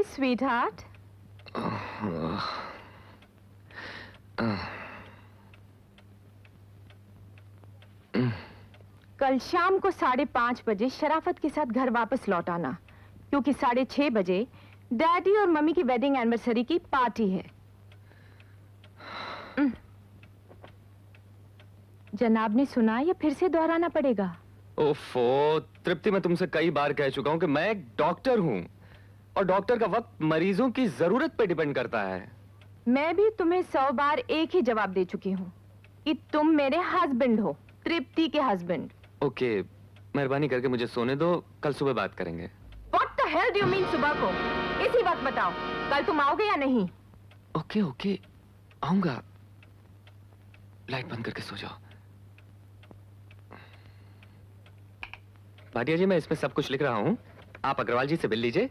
sweetheart. कल शाम को 5:30 बजे शराफत के साथ घर वापस लौट आना, क्योंकि 6:30 बजे डैडी और मम्मी की वेडिंग एनिवर्सरी की पार्टी है। जनाब ने सुना या फिर से दोहराना पड़ेगा? ओफो, तृप्ति, मैं तुमसे कई बार कह चुका हूं कि मैं एक डॉक्टर हूं और डॉक्टर का वक्त मरीजों की जरूरत पे डिपेंड करता है। मैं भी तुम्हें 100 बार एक ही जवाब दे चुकी हूँ कि तुम मेरे हस्बैंड हो, तृप्ति के हस्बैंड। ओके, मेहरबानी करके मुझे सोने दो, कल सुबह बात करेंगे। What the hell do you mean सुबह को? इसी वक्त बताओ, कल तुम आओगे या नहीं? ओके ओके, आऊंगा। लाइट बंद करके सो जाओ। भाटिया जी, मैं इसमें सब कुछ लिख रहा हूं, आप अग्रवाल जी से बिल लीजिए,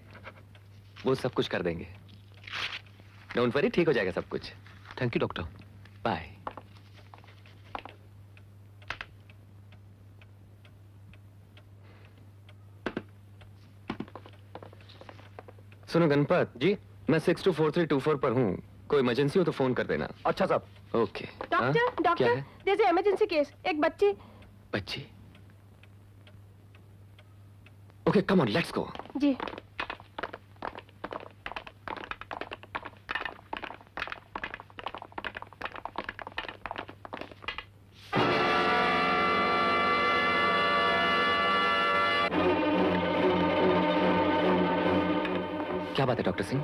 वो सब कुछ कर देंगे। डोंट वरी, ठीक हो जाएगा सब कुछ। Thank you doctor. बाय। सुनो गणपत जी, मैं 624324 पर हूँ, कोई इमरजेंसी हो तो फोन कर देना। अच्छा साहब। Okay. Doctor, there's an emergency case, एक बच्ची। बच्ची? Okay, come on, let's go. जी। क्या बात है डॉक्टर सिंह?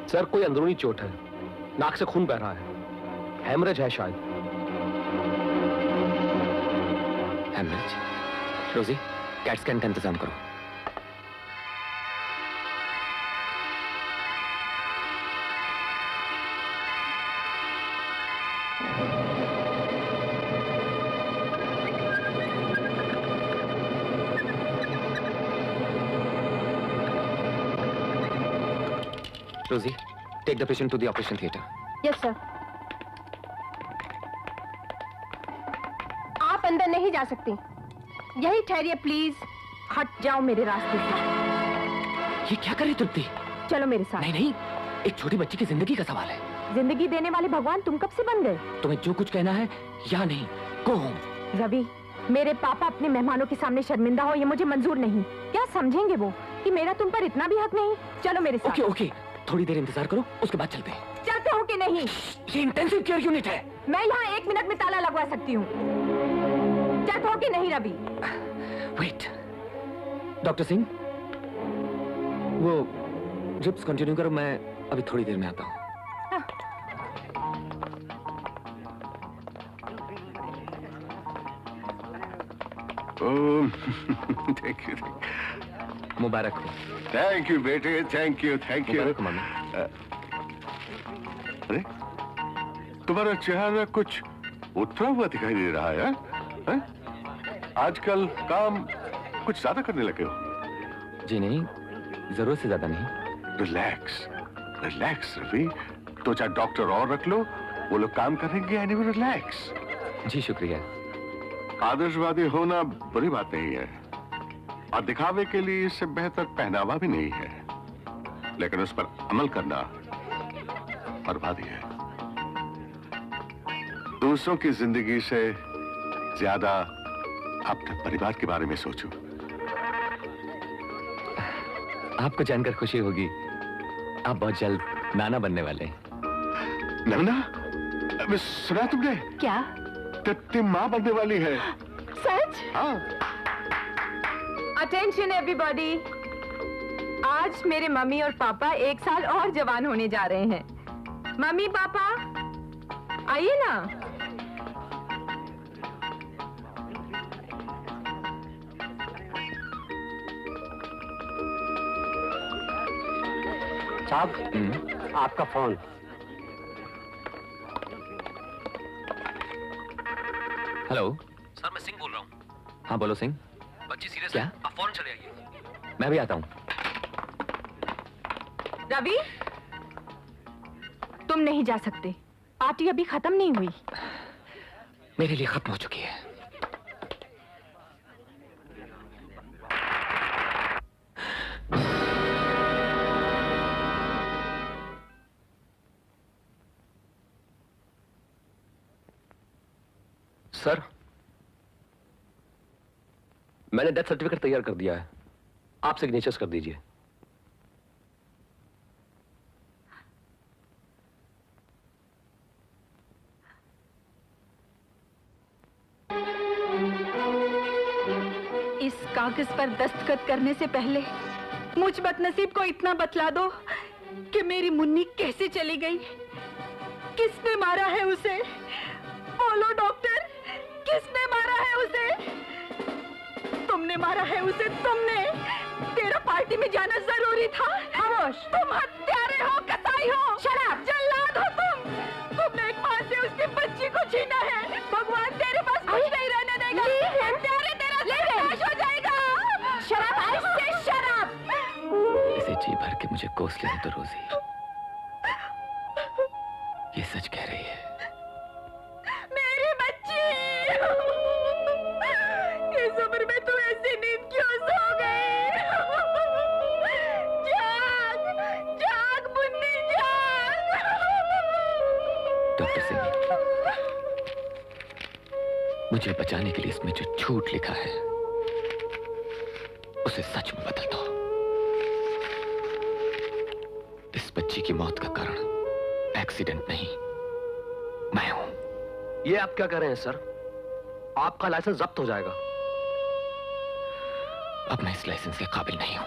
सर, कोई अंदरूनी चोट है, नाक से खून बह रहा है, हेमरेज है शायद। हेमरेज? रोजी, कैट स्कैन का इंतजाम करो। Rosie, take the patient to the operation theater. Yes, sir. आप अंदर नहीं जा सकती। यही ठहरिए प्लीज। हट जाओ मेरे रास्ते से। ये क्या कर रही तृप्ति? चलो मेरे साथ। नहीं नहीं, एक छोटी बच्ची की जिंदगी का सवाल है। जिंदगी देने वाले भगवान तुम कब से बन गए? तुम्हें जो कुछ कहना है या नहीं, गो होम। रवि, मेरे पापा अपने मेहमानों के सामने शर्मिंदा हो ये मुझे मंजूर नहीं। क्या समझेंगे वो कि मेरा तुम पर इतना भी हक नहीं? चलो मेरे साथ। ओके ओके, थोड़ी देर इंतजार करो, उसके बाद चलते हैं। चलते हो कि नहीं? ये इंटेंसिव केयर यूनिट है। मैं यहाँ 1 मिनट में ताला लगवा सकती हूँ। चलते हो कि नहीं रवि? वेट, डॉक्टर सिंह, वो ड्रिप्स कंटिन्यू करो, मैं अभी थोड़ी देर में आता हूँ। Thank you. मुबारक हो। थैंक यू बेटे, थैंक यू थैंक यू। मुबारक हो मम्मी। अरे, तुम्हारा चेहरा कुछ उतरा हुआ दिखाई दे रहा है, हैं? आजकल काम कुछ ज्यादा करने लगे हो। जी नहीं, जरूरत से ज्यादा नहीं। रिलैक्स रिलैक्स रवि, 2-4 डॉक्टर और रख लो, वो लोग काम करेंगे एंड यू रिलैक्स। जी शुक्रिया। आदर्शवादी होना बुरी बात नहीं है और दिखावे के लिए इससे बेहतर पहनावा भी नहीं है, लेकिन उस पर अमल करना बर्बादी है। दूसरों की जिंदगी से ज्यादा अपने परिवार के बारे में सोचो। आपको जानकर खुशी होगी, आप बहुत जल्द नाना बनने वाले हैं। नमना, सुना तुमने? क्या? तृप्ति माँ बनने वाली है। सच? हाँ। अटेंशन एवरीबॉडी, आज मेरे मम्मी और पापा 1 साल और जवान होने जा रहे हैं। मम्मी पापा आइए ना। साहब, आपका फोन। हेलो सर, मैं सिंह बोल रहा हूँ। हाँ बोलो सिंह। बच्ची सीरियस क्या? है, आप फौरन चले आइए। मैं भी आता हूँ। रवि, तुम नहीं जा सकते, पार्टी अभी खत्म नहीं हुई। मेरे लिए खत्म हो चुकी है। सर, मैंने डेथ सर्टिफिकेट तैयार कर दिया है, आप सिग्नेचर्स कर दीजिए। इस कागज पर दस्तखत करने से पहले मुझ बदनसीब को इतना बतला दो कि मेरी मुन्नी कैसे चली गई, किसने मारा है उसे। बोलो डॉक्टर, किसने मारा है उसे? तुमने मारा है उसे, तुमने। तेरा पार्टी में जाना जरूरी था। खामोश, तुम हत्यारे हो, कसाई हो, शराब जल्लाद हो तुमने एक मां से उसकी बच्ची को छीना है। भगवान तेरे पास कुछ नहीं रहने देगा। हत्यारे, तेरा नाश हो जाएगा। शराब, ऐसे शराब। इसे जी भर के मुझे कोस लेने तो रोजी, ये सच कह रही है। मेरी बच्ची, इस उम्र में तू ऐसी नींद क्यों सो गई? जाग, जाग मुन्नी, जाग। डॉक्टर सिंह, मुझे बचाने के लिए इसमें जो झूठ लिखा है उसे सच में बदल दो। इस बच्ची की मौत का कारण एक्सीडेंट नहीं, मैं हूं। ये आप क्या कह रहे हैं सर? आपका लाइसेंस जब्त हो जाएगा। अब मैं इस लाइसेंस के काबिल नहीं हूं।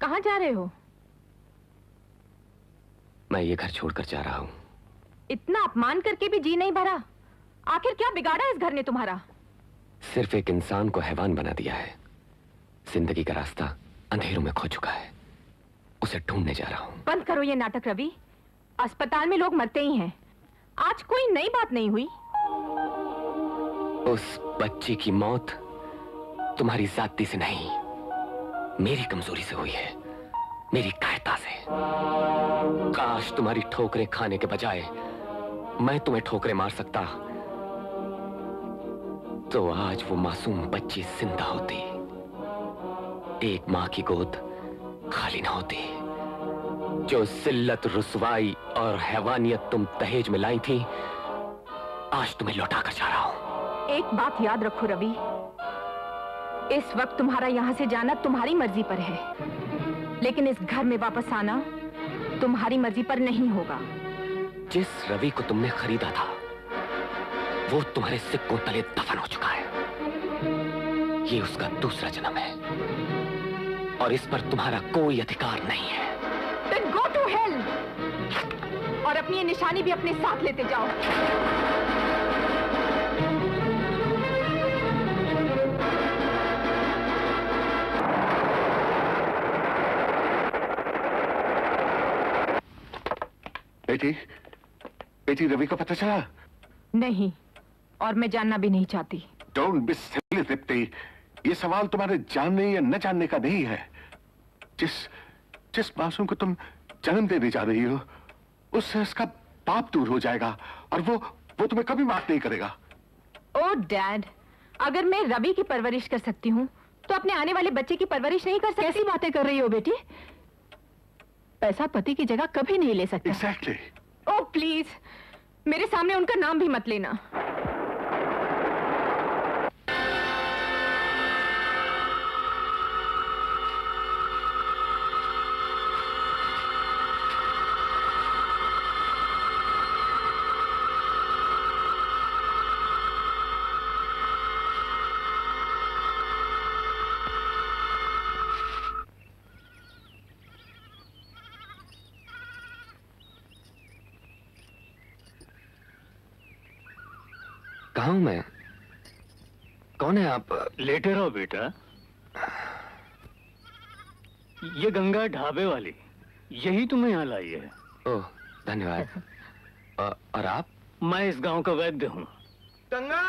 कहाँ जा रहे हो? मैं ये घर छोड़कर जा रहा हूं। इतना अपमान करके भी जी नहीं भरा? आखिर क्या बिगाड़ा इस घर ने तुम्हारा? सिर्फ एक इंसान को हैवान बना दिया है। जिंदगी का रास्ता अंधेरों में खो चुका है, उसे ढूंढने जा रहा हूं। बंद करो ये नाटक रवि। अस्पताल में लोग मरते ही हैं। आज कोई नई बात नहीं हुई। उस बच्ची की मौत तुम्हारी जाति से नहीं, मेरी कमजोरी से हुई है, मेरी कायरता से। काश तुम्हारी ठोकरें खाने के बजाय मैं तुम्हें ठोकरें मार सकता, तो आज वो मासूम बच्ची जिंदा होती, एक मां की गोद खाली ना होती। जो जिल्लत, रुसवाई और हैवानियत तुम दहेज में लाई थी, आज तुम्हें लौटा कर जा रहा हूं। एक बात याद रखो रवि, इस वक्त तुम्हारा यहाँ से जाना तुम्हारी मर्जी पर है, लेकिन इस घर में वापस आना तुम्हारी मर्जी पर नहीं होगा। जिस रवि को तुमने खरीदा था, वो तुम्हारे सिक्कों तले दफन हो चुका है। ये उसका दूसरा जन्म है और इस पर तुम्हारा कोई अधिकार नहीं है। Then go to hell! और अपनी ये निशानी भी अपने साथ लेते जाओ। बेटी, बेटी, रवि को पता चला? नहीं, और मैं जानना भी नहीं चाहती। डोंट बी सिली तृप्ति। ये सवाल तुम्हारे जानने या न जानने का नहीं है। जिस मासूम को तुम जन्म देने जा रही हो, उससे उसका पाप दूर हो जाएगा और वो तुम्हें कभी माफ नहीं करेगा। ओ डैड, अगर मैं रवि की परवरिश कर सकती हूँ, तो अपने आने वाले बच्चे की परवरिश नहीं कर सकती? कैसी बातें कर रही हो बेटी? पैसा पति की जगह कभी नहीं ले सकता। Exactly. ओ प्लीज, मेरे सामने उनका नाम भी मत लेना। कहाँ हूं मैं? कौन है आप? लेटे रहो बेटा। ये गंगा ढाबे वाली, यही तुम्हें यहाँ लाई है। ओह, धन्यवाद। और आप? मैं इस गांव का वैद्य हूँ। गंगा,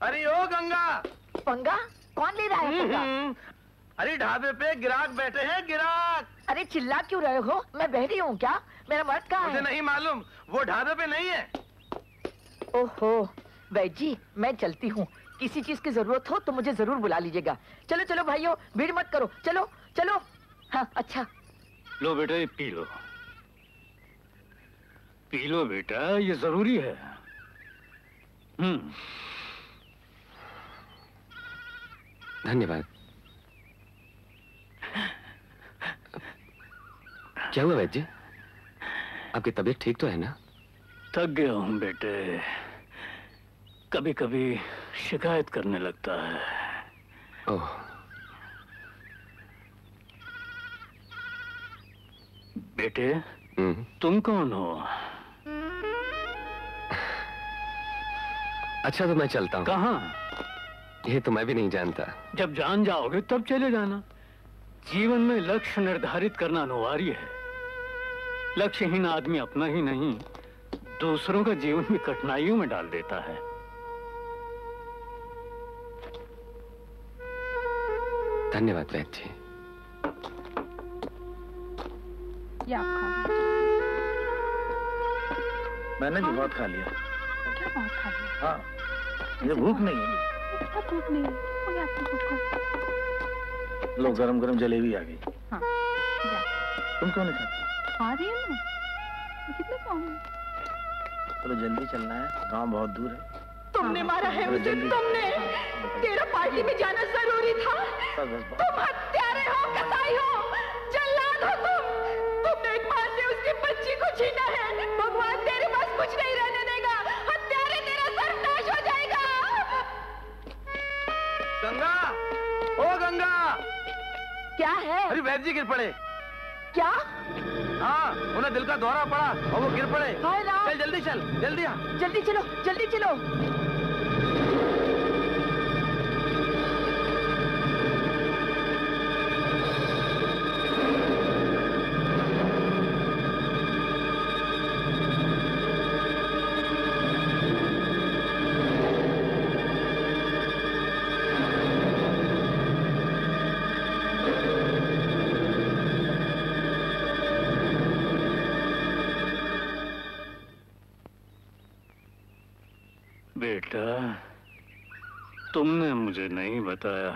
अरे ओ गंगा। पंगा? कौन ले रहा है पंगा? अरे ढाबे पे गिराक बैठे हैं, गिराक। अरे चिल्ला क्यों रहे हो? मैं बहरी हूँ क्या? मेरा मर्द कहाँ मुझे है? नहीं मालूम, वो ढाबे पे नहीं है। ओहो, वैद जी मैं चलती हूँ, किसी चीज की जरूरत हो तो मुझे जरूर बुला लीजिएगा। चलो चलो भाइयों, भीड़ मत करो, चलो चलो। हाँ अच्छा। लो बेटा, ये पी लो, पी लो बेटा, ये जरूरी है। धन्यवाद। क्या हुआ वैद्य जी? आपकी तबीयत ठीक तो है ना? थक गया हूँ बेटे, कभी कभी शिकायत करने लगता है। ओह, बेटे तुम कौन हो? अच्छा तो मैं चलता हूँ। कहाँ? ये तो मैं भी नहीं जानता। जब जान जाओगे तब चले जाना। जीवन में लक्ष्य निर्धारित करना अनिवार्य है। लक्ष्यहीन आदमी अपना ही नहीं, दूसरों का जीवन भी कठिनाइयों में डाल देता है। धन्यवाद वैद्य जी। ये आप खा लीजिए। मैंने भी बहुत खा लिया। क्या बहुत खा लिया? हाँ, मुझे भूख नहीं है। इतना भूख नहीं है, हो गया आपकी भूख को। लो गरम गरम जलेबी आ गई। हाँ, जा। तुम क्यों नहीं खाती? खा रही है ना? मैं कितना खाऊंगी? चलो जल्दी चलना है, गांव बहुत दूर है। तुमने मारा है उसे, तुमने। तेरा पार्टी में जाना जरूरी था। तुम हत्यारे हो, कसाई हो, जल्लाद हो तुम। तुमने एक मां से उसकी बच्ची को छीना है। भगवान तेरे पास कुछ नहीं रहने देगा। हत्यारे, तेरा सर्वनाश हो जाएगा। गंगा, ओ गंगा! क्या है? अरे वैद्य जी गिर पड़े। क्या? हाँ, उन्हें दिल का दौरा पड़ा और वो गिर पड़े। हाय राम! चल जल्दी चल, जल्दी आ। जल्दी चलो, जल्दी चलो। बेटा, तुमने मुझे नहीं बताया,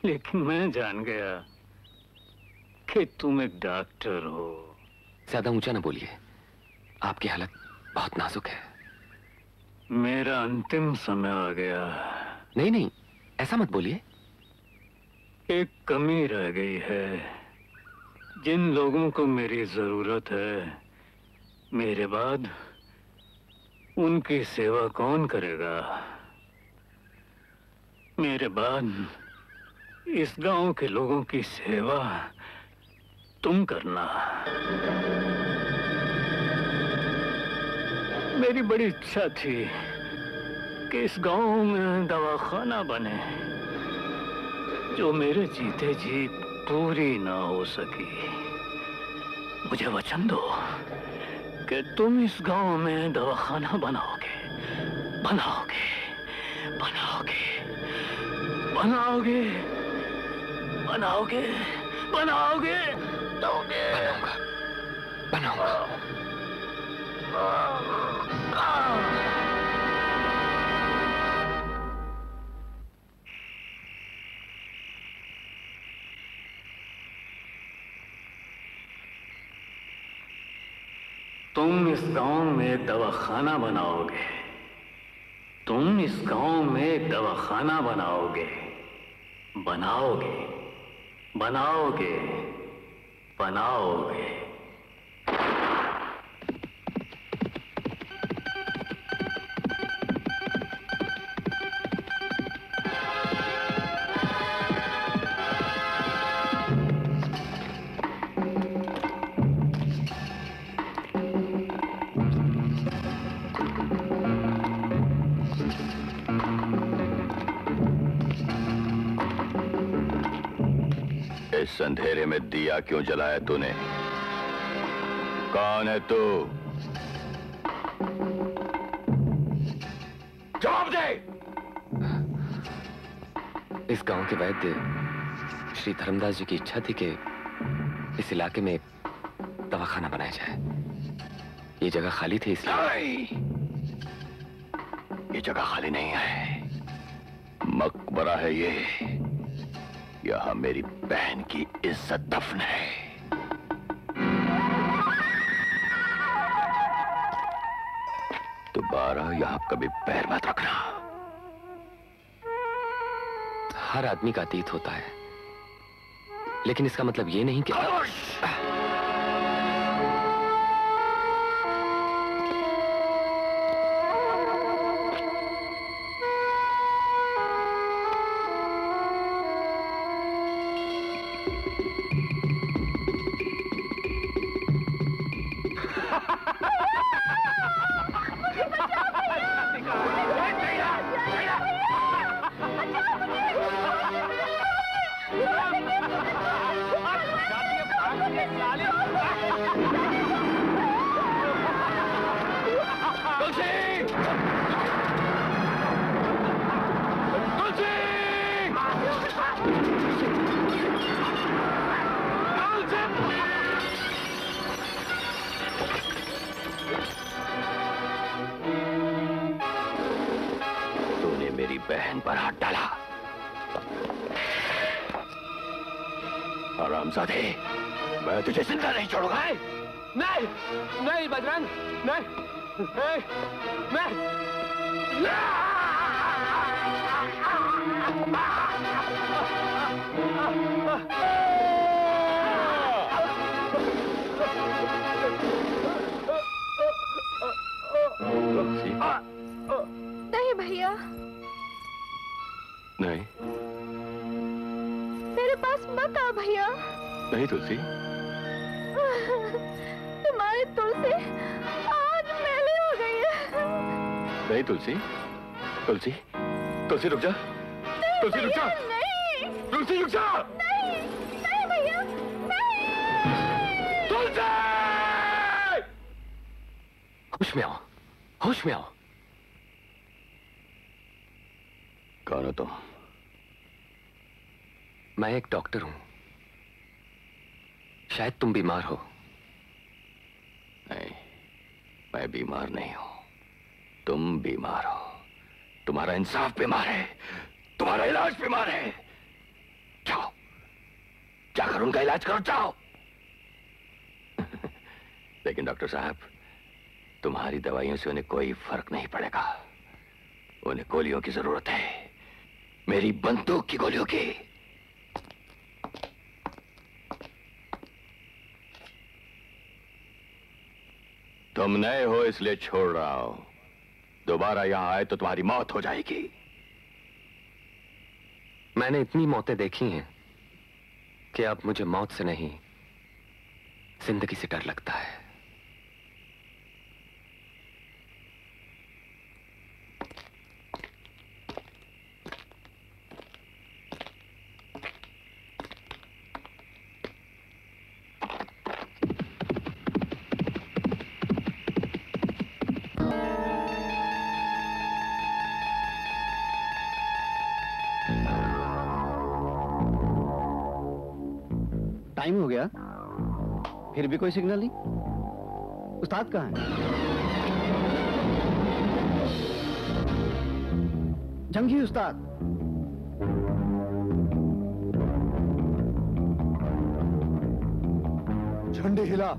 लेकिन मैं जान गया कि तुम एक डॉक्टर हो। ज्यादा ऊंचा ना बोलिए, आपकी हालत बहुत नाजुक है। मेरा अंतिम समय आ गया। नहीं नहीं, ऐसा मत बोलिए। एक कमी रह गई है। जिन लोगों को मेरी जरूरत है, मेरे बाद उनकी सेवा कौन करेगा? मेरे बाद इस गांव के लोगों की सेवा तुम करना। मेरी बड़ी इच्छा थी कि इस गांव में दवाखाना बने, जो मेरे जीते जी पूरी ना हो सकी। मुझे वचन दो कि तुम इस गांव में दवाखाना बनाओगे, बनाओगे, बनाओगे, बनाओगे, बनाओगे, बनाओगे, दोगे। बनाऊंगा, बनाऊंगा। तुम इस गांव में एक दवाखाना बनाओगे। तुम इस गांव में एक दवाखाना बनाओगे, बनाओगे, बनाओगे, बनाओगे। इस अंधेरे में दिया क्यों जलाया तूने? कौन है तू? जवाब दे। इस गांव के वैद्य श्री धर्मदास जी की इच्छा थी कि इस इलाके में दवाखाना बनाया जाए। ये जगह खाली थी इसलिए। ये जगह खाली नहीं है, मकबरा है ये। यहां मेरी बहन की इज्जत दफन है। दोबारा यहां कभी पैर मत रखना। हर आदमी का अतीत होता है, लेकिन इसका मतलब ये नहीं कि तूने मेरी बहन पर हाथ डाला। हरामजादे, मैं तुझे जिंदा नहीं छोड़ूंगा। नहीं नहीं बजरंग, नहीं नहीं। नहीं भैया, नहीं मेरे पास मत आ भैया। नहीं तुलसी, तुम्हारी तुलसी आज मैली हो गई है। नहीं तुलसी, तुलसी, तुलसी रुक जा। तुलसी रुक जा। नहीं तुलसी रुक जा। नहीं नहीं भैया, नहीं। तुलसी! होश में आओ, होश में आओ। कौन हो तुम? मैं एक डॉक्टर हूं। शायद तुम बीमार हो। नहीं, मैं बीमार नहीं हूं। तुम बीमार हो। तुम्हारा इंसाफ बीमार है, तुम्हारा इलाज बीमार है। जाओ, जाकर उनका इलाज करो, जाओ। लेकिन डॉक्टर साहब, तुम्हारी दवाइयों से उन्हें कोई फर्क नहीं पड़ेगा। उन्हें गोलियों की जरूरत है, मेरी बंदूक की गोलियों की। तुम नए हो इसलिए छोड़ रहा हूं। दोबारा यहां आए तो तुम्हारी मौत हो जाएगी। मैंने इतनी मौतें देखी हैं कि अब मुझे मौत से नहीं, जिंदगी से डर लगता है। टाइम हो गया, फिर भी कोई सिग्नल नहीं। उस्ताद कहाँ है? जंगी उस्ताद। झंडे हिला।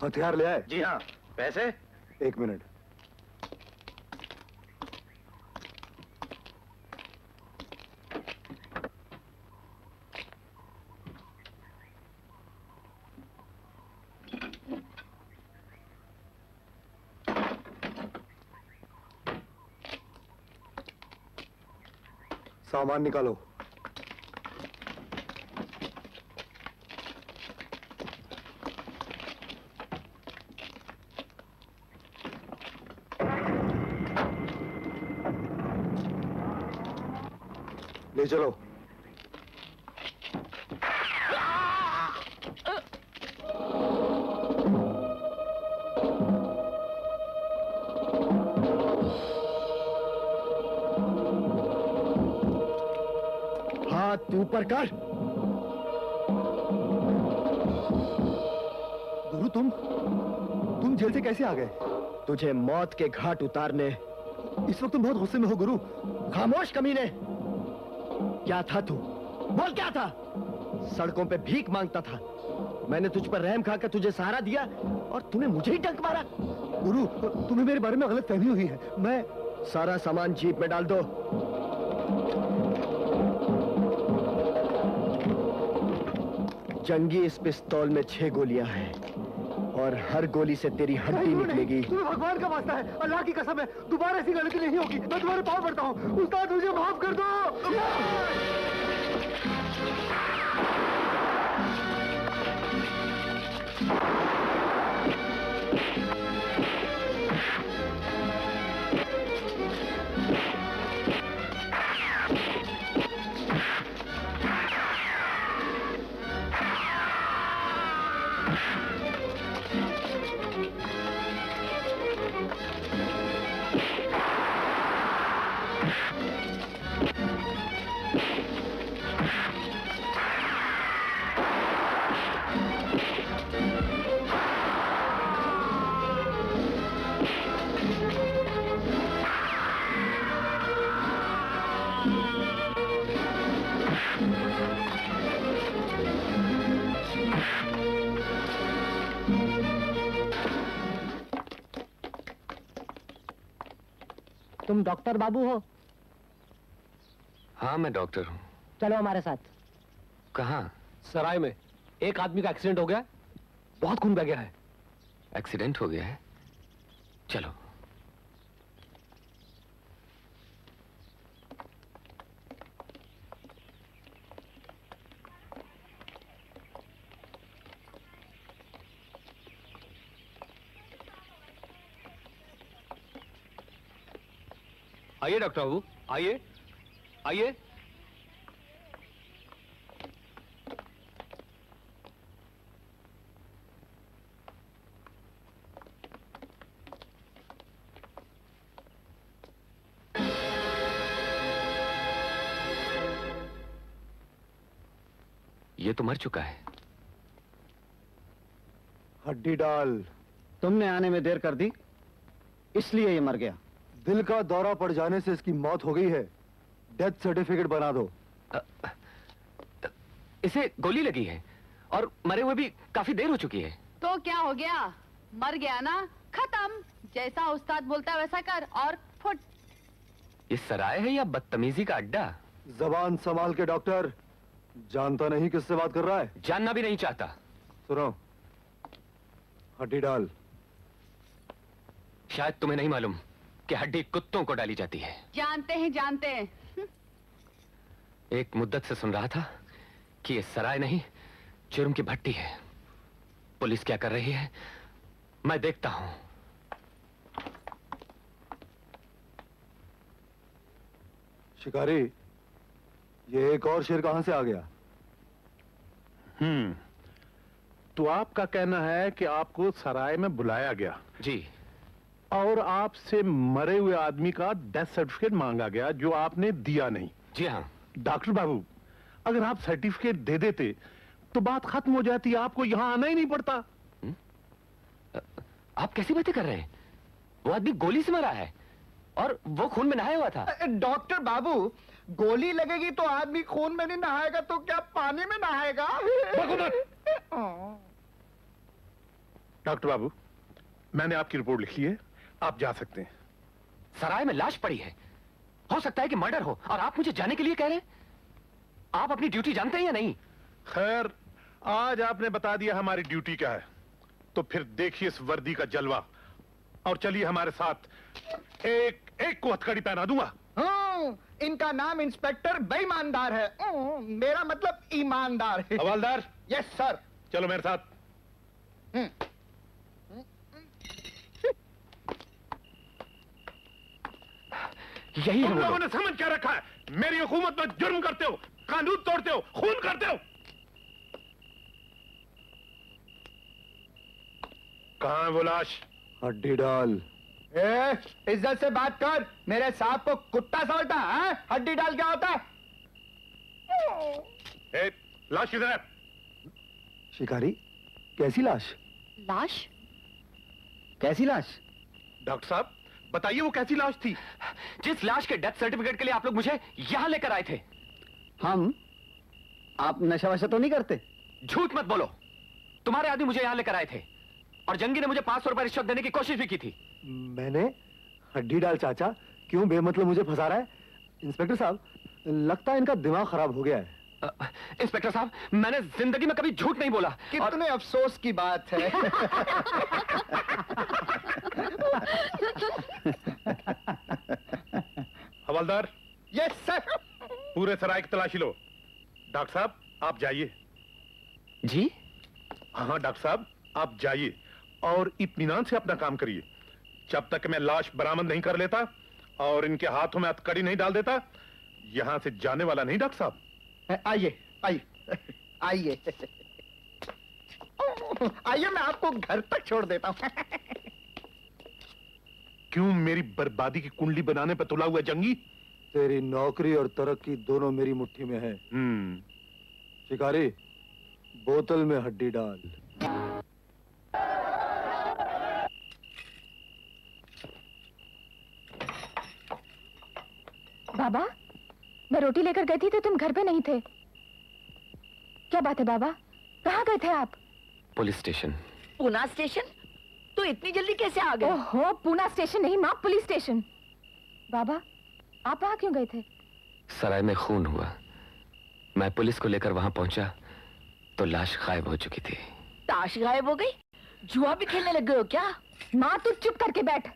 हथियार ले आए? जी हाँ। पैसे? 1 मिनट। सामान निकालो। ले चलो। ऊपर कर। गुरु तुम जेल से कैसे आ गए? तुझे मौत के घाट उतारने। इस वक्त तुम बहुत गुस्से में हो गुरु। खामोश कमीने। क्या था तू? बोल क्या था? सड़कों पे भीख मांगता था। मैंने तुझ पर रहम खाकर तुझे सहारा दिया और तूने मुझे ही डंक मारा। गुरु तुम्हें मेरे बारे में गलत फहमी हुई है। मैं सारा सामान जीप में डाल दो। जंगी, इस पिस्तौल में 6 गोलियां हैं और हर गोली से तेरी हड्डी निकलेगी। तुम्हें भगवान का वास्ता है, अल्लाह की कसम है, दोबारा ऐसी गलती नहीं होगी। मैं तुम्हारे पाँव पड़ता हूँ उस्ताद, मुझे माफ कर दो। तुम डॉक्टर बाबू हो? हाँ मैं डॉक्टर हूँ। चलो हमारे साथ। कहाँ? सराय में एक आदमी का एक्सीडेंट हो गया, बहुत खून बह गया है। एक्सीडेंट हो गया है? चलो। आइए डॉक्टर बाबू, आइए आइए। ये तो मर चुका है। हड्डी डाल। तुमने आने में देर कर दी, इसलिए ये मर गया। दिल का दौरा पड़ जाने से इसकी मौत हो गई है। डेथ सर्टिफिकेट बना दो। इसे गोली लगी है और मरे हुए भी काफी देर हो चुकी है। तो क्या हो गया? मर गया ना, खत्म। जैसा उस्ताद बोलता है वैसा कर और फुट। ये सराय है या बदतमीजी का अड्डा? जबान संभाल के डॉक्टर। जानता नहीं किससे बात कर रहा है। जानना भी नहीं चाहता। सुनो, हड्डी डाल। शायद तुम्हें नहीं मालूम कि हड्डी कुत्तों को डाली जाती है। जानते हैं जानते हैं। एक मुद्दत से सुन रहा था कि ये सराय नहीं, जुर्म की भट्टी है। पुलिस क्या कर रही है मैं देखता हूं। शिकारी, ये एक और शेर कहां से आ गया? तो आपका कहना है कि आपको सराय में बुलाया गया जी। और आपसे मरे हुए आदमी का डेथ सर्टिफिकेट मांगा गया जो आपने दिया नहीं। जी हाँ। डॉक्टर बाबू, अगर आप सर्टिफिकेट दे देते तो बात खत्म हो जाती, आपको यहां आना ही नहीं पड़ता। आप कैसी बातें कर रहे हैं? वो आदमी गोली से मरा है और वो खून में नहाया हुआ था। डॉक्टर बाबू, गोली लगेगी तो आदमी खून में नहीं नहाएगा तो क्या पानी में नहाएगा? डॉक्टर बाबू, मैंने आपकी रिपोर्ट लिख ली है, आप जा सकते हैं। सराय में लाश पड़ी है, हो सकता है कि मर्डर हो और आप मुझे जाने के लिए कह रहे हैं। आप अपनी ड्यूटी जानते हैं या नहीं? खैर, आज आपने बता दिया हमारी ड्यूटी क्या है, तो फिर देखिए इस वर्दी का जलवा। और चलिए हमारे साथ, एक को हथकड़ी पहना दूंगा। इनका नाम इंस्पेक्टर बेईमानदार है। मेरा मतलब ईमानदार है। हवालदार, यस सर। चलो मेरे साथ। यही तुम है लोगों ने समझ क्या रखा है? मेरी हुकूमत में जुर्म करते हो, कानून तोड़ते हो, खून करते हो। कहां है वो लाश? हड्डी डाल। इज्जत से बात कर। मेरे साहब को कुत्ता समझता है? हड्डी डाल क्या होता है? ए, लाश किधर है? शिकारी कैसी लाश? लाश? कैसी लाश? डॉक्टर साहब बताइए वो कैसी लाश थी? जिस लाश के डेथ सर्टिफिकेट के लिए आप लोग मुझे यहां लेकर आए थे। हम? आप नशा वशा तो नहीं करते? झूठ मत बोलो, तुम्हारे आदमी मुझे यहां लेकर आए थे और जंगी ने मुझे 500 रुपए रिश्वत देने की कोशिश भी की थी। मैंने? हड्डी डाल चाचा, क्यों बेमतलब मुझे फंसा रहा है? इंस्पेक्टर साहब, लगता है इनका दिमाग खराब हो गया है। इंस्पेक्टर साहब, मैंने जिंदगी में कभी झूठ नहीं बोला। कितने अफसोस की बात है। हवलदार, यस सर। पूरे सराय की तलाशी लो। डॉक्टर साहब आप जाइए। जी? हाँ डॉक्टर साहब आप जाइए और इत्मीनान से अपना काम करिए। जब तक मैं लाश बरामद नहीं कर लेता और इनके हाथों में हथकड़ी नहीं डाल देता, यहां से जाने वाला नहीं। डॉक्टर साहब आइए आइए आइए आइए, मैं आपको घर तक छोड़ देता हूँ। क्यों मेरी बर्बादी की कुंडली बनाने पर तुला हुआ जंगी? तेरी नौकरी और तरक्की दोनों मेरी मुट्ठी में है। शिकारी, बोतल में हड्डी डाल। बाबा, मैं रोटी लेकर गई थी तो तुम घर पे नहीं थे। क्या बात है बाबा, कहाँ गए थे आप? Police station. पूना स्टेशन? तो इतनी जल्दी कैसे आ गए? ओहो, पूना स्टेशन नहीं माँ, पुलिस स्टेशन। बाबा, आप वहाँ क्यों गए थे? सराय में खून हुआ, मैं पुलिस को लेकर वहां पहुंचा तो लाश गायब हो चुकी थी। ताश गायब हो गई? जुआ भी खेलने लग गए हो क्या? माँ तू चुप करके बैठ।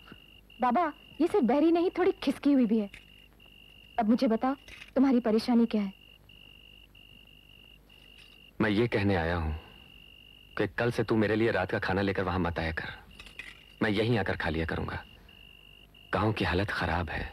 बाबा, ये सिर्फ बहरी नहीं, थोड़ी खिसकी हुई भी है। अब मुझे बताओ, तुम्हारी परेशानी क्या है? मैं ये कहने आया हूं कि कल से तू मेरे लिए रात का खाना लेकर वहां मत आया कर। मैं यहीं आकर खा लिया करूंगा। गांव की हालत खराब है।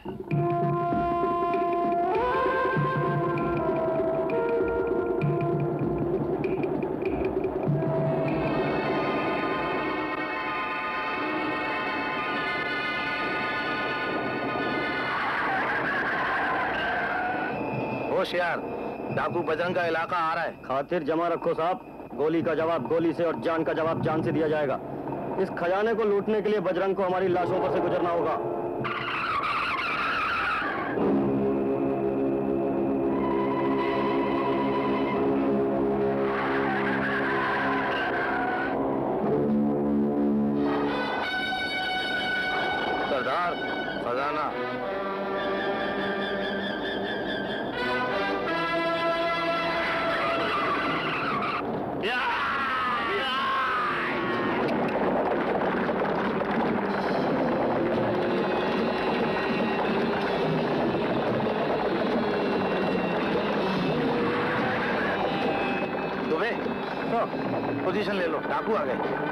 होशियार, डाकू बजरंग का इलाका आ रहा है। खातिर जमा रखो साहब, गोली का जवाब गोली से और जान का जवाब जान से दिया जाएगा। इस खजाने को लूटने के लिए बजरंग को हमारी लाशों पर से गुजरना होगा। सरदार, खजाना। पोजीशन ले लो, डाकू आ गए।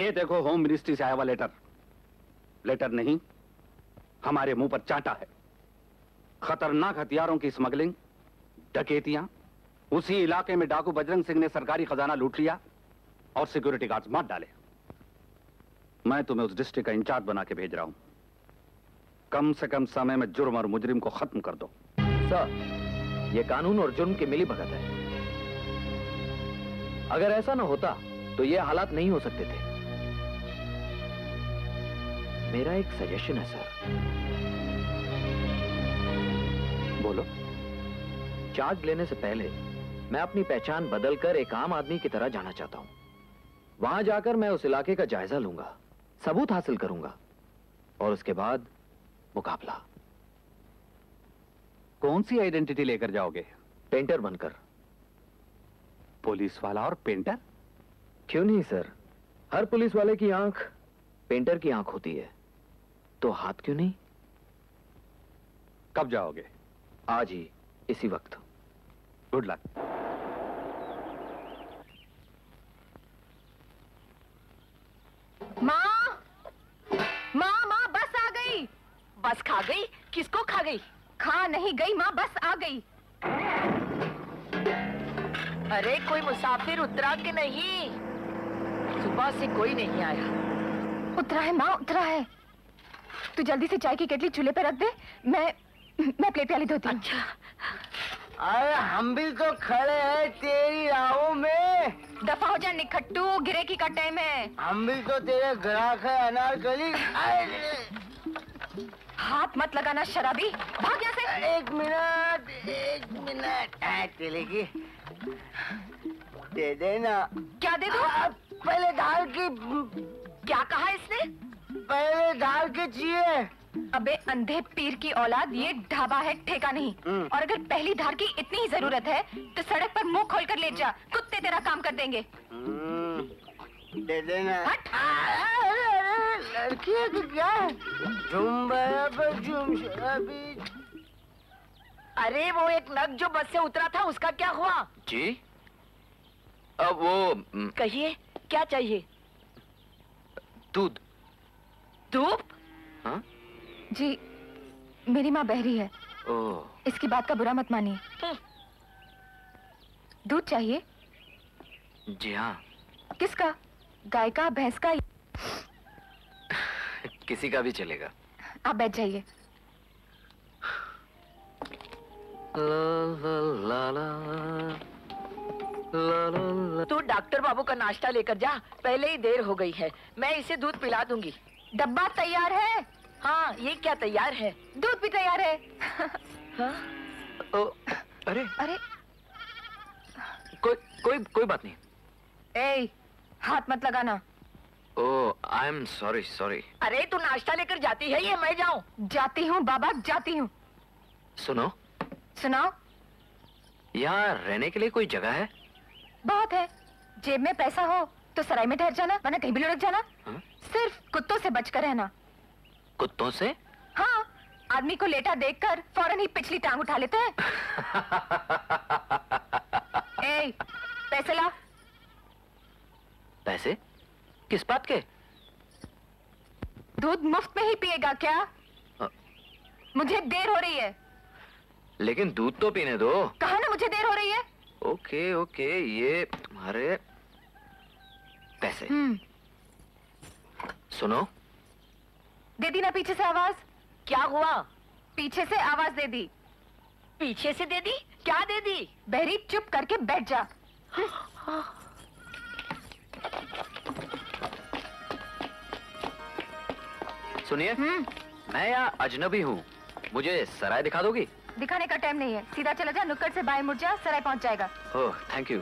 ये देखो होम मिनिस्ट्री से आया हुआ लेटर। लेटर नहीं, हमारे मुंह पर चांटा है। खतरनाक हथियारों की स्मगलिंग, डकैतियां, उसी इलाके में डाकू बजरंग सिंह ने सरकारी खजाना लूट लिया और सिक्योरिटी गार्ड्स मार डाले। मैं तुम्हें उस डिस्ट्रिक्ट का इंचार्ज बना के भेज रहा हूं। कम से कम समय में जुर्म और मुजरिम को खत्म कर दो। सर, ये कानून और जुर्म की मिली भगत है। अगर ऐसा ना होता तो ये हालात नहीं हो सकते थे। मेरा एक सजेशन है सर। बोलो। चार्ज लेने से पहले मैं अपनी पहचान बदलकर एक आम आदमी की तरह जाना चाहता हूं। वहां जाकर मैं उस इलाके का जायजा लूंगा, सबूत हासिल करूंगा और उसके बाद मुकाबला। कौन सी आइडेंटिटी लेकर जाओगे? पेंटर बनकर। पुलिस वाला और पेंटर? क्यों नहीं सर, हर पुलिस वाले की आंख पेंटर की आंख होती है, तो हाथ क्यों नहीं? कब जाओगे? आज ही, इसी वक्त। Good luck. माँ, माँ, माँ, बस आ गई। बस खा गई? किसको खा गई? खा नहीं गई माँ, बस आ गई। अरे कोई मुसाफिर उतरा कि नहीं? सुबह से कोई नहीं आया। उतरा है माँ, उतरा है। तू जल्दी से चाय की केटली चूल्हे पे रख दे, मैं प्लेट प्याली धोती हूँ। अच्छा। अरे हम भी तो खड़े हैं तेरी राहों में। दफा हो जा निखट्टू, गिरे की कटाई में। हम भी तो तेरे ग्राहक है अनारकली। हाथ मत लगाना शराबी, भाग यहाँ से। एक मिनट चलेगी। दे देना। क्या दे दूँ? पहले दाल की। क्या कहा इसने? पहले दाल की चाहिए। अबे अंधे पीर की औलाद, ये ढाबा है, ठेका नहीं। और अगर पहली धार की इतनी ही जरूरत है तो सड़क पर मुंह खोलकर लेट जा, कुत्ते तेरा काम कर देंगे। दे देना। हट। लड़की है कि क्या? झूम बराबर झूम शराबी। अरे वो एक नग जो बस से उतरा था, उसका क्या हुआ? जी, अब वो कहिए, क्या चाहिए? दूध। धूप? हाँ? जी, मेरी माँ बहरी है, ओह, इसकी बात का बुरा मत मानिए। दूध चाहिए? जी हाँ। किसका? गाय का, भैंस का? किसी का भी चलेगा। आप बैठ जाइए। तू डॉक्टर बाबू का नाश्ता लेकर जा, पहले ही देर हो गई है। मैं इसे दूध पिला दूंगी। डब्बा तैयार है? हाँ, ये क्या तैयार है? दूध भी तैयार है। हाँ? ओ, अरे अरे कोई बात नहीं। ए, हाथ मत लगाना। ओह, आई एम सॉरी सॉरी। अरे तू नाश्ता लेकर जाती है या मैं जाऊं? जाती हूँ बाबा, जाती हूँ। सुनो, सुनाओ। यहाँ रहने के लिए कोई जगह है? बहुत है। जेब में पैसा हो तो सराय में ठहर जाना, वरना कहीं भी लुढ़क जाना। हाँ? सिर्फ कुत्तों से बचकर रहना। कुत्तों से? हाँ, आदमी को लेटा देखकर फौरन ही पिछली टांग उठा लेते हैं। ए, पैसे ला। पैसे? किस बात के? दूध मुफ्त में ही पिएगा क्या? मुझे देर हो रही है। लेकिन दूध तो पीने दो। कहा ना मुझे देर हो रही है। ओके ओके, ये तुम्हारे पैसे। सुनो, दे दी ना पीछे से आवाज। क्या हुआ? पीछे से आवाज दे दी। पीछे से दे दी? क्या दे दी? बहरी, चुप करके बैठ जा। सुनिए, मैं यहाँ अजनबी हूँ, मुझे सराय दिखा दोगी? दिखाने का टाइम नहीं है, सीधा चला जा, नुक्कड़ से बाएं मुड़ जा, सराय पहुंच जाएगा। ओह, थैंक यू।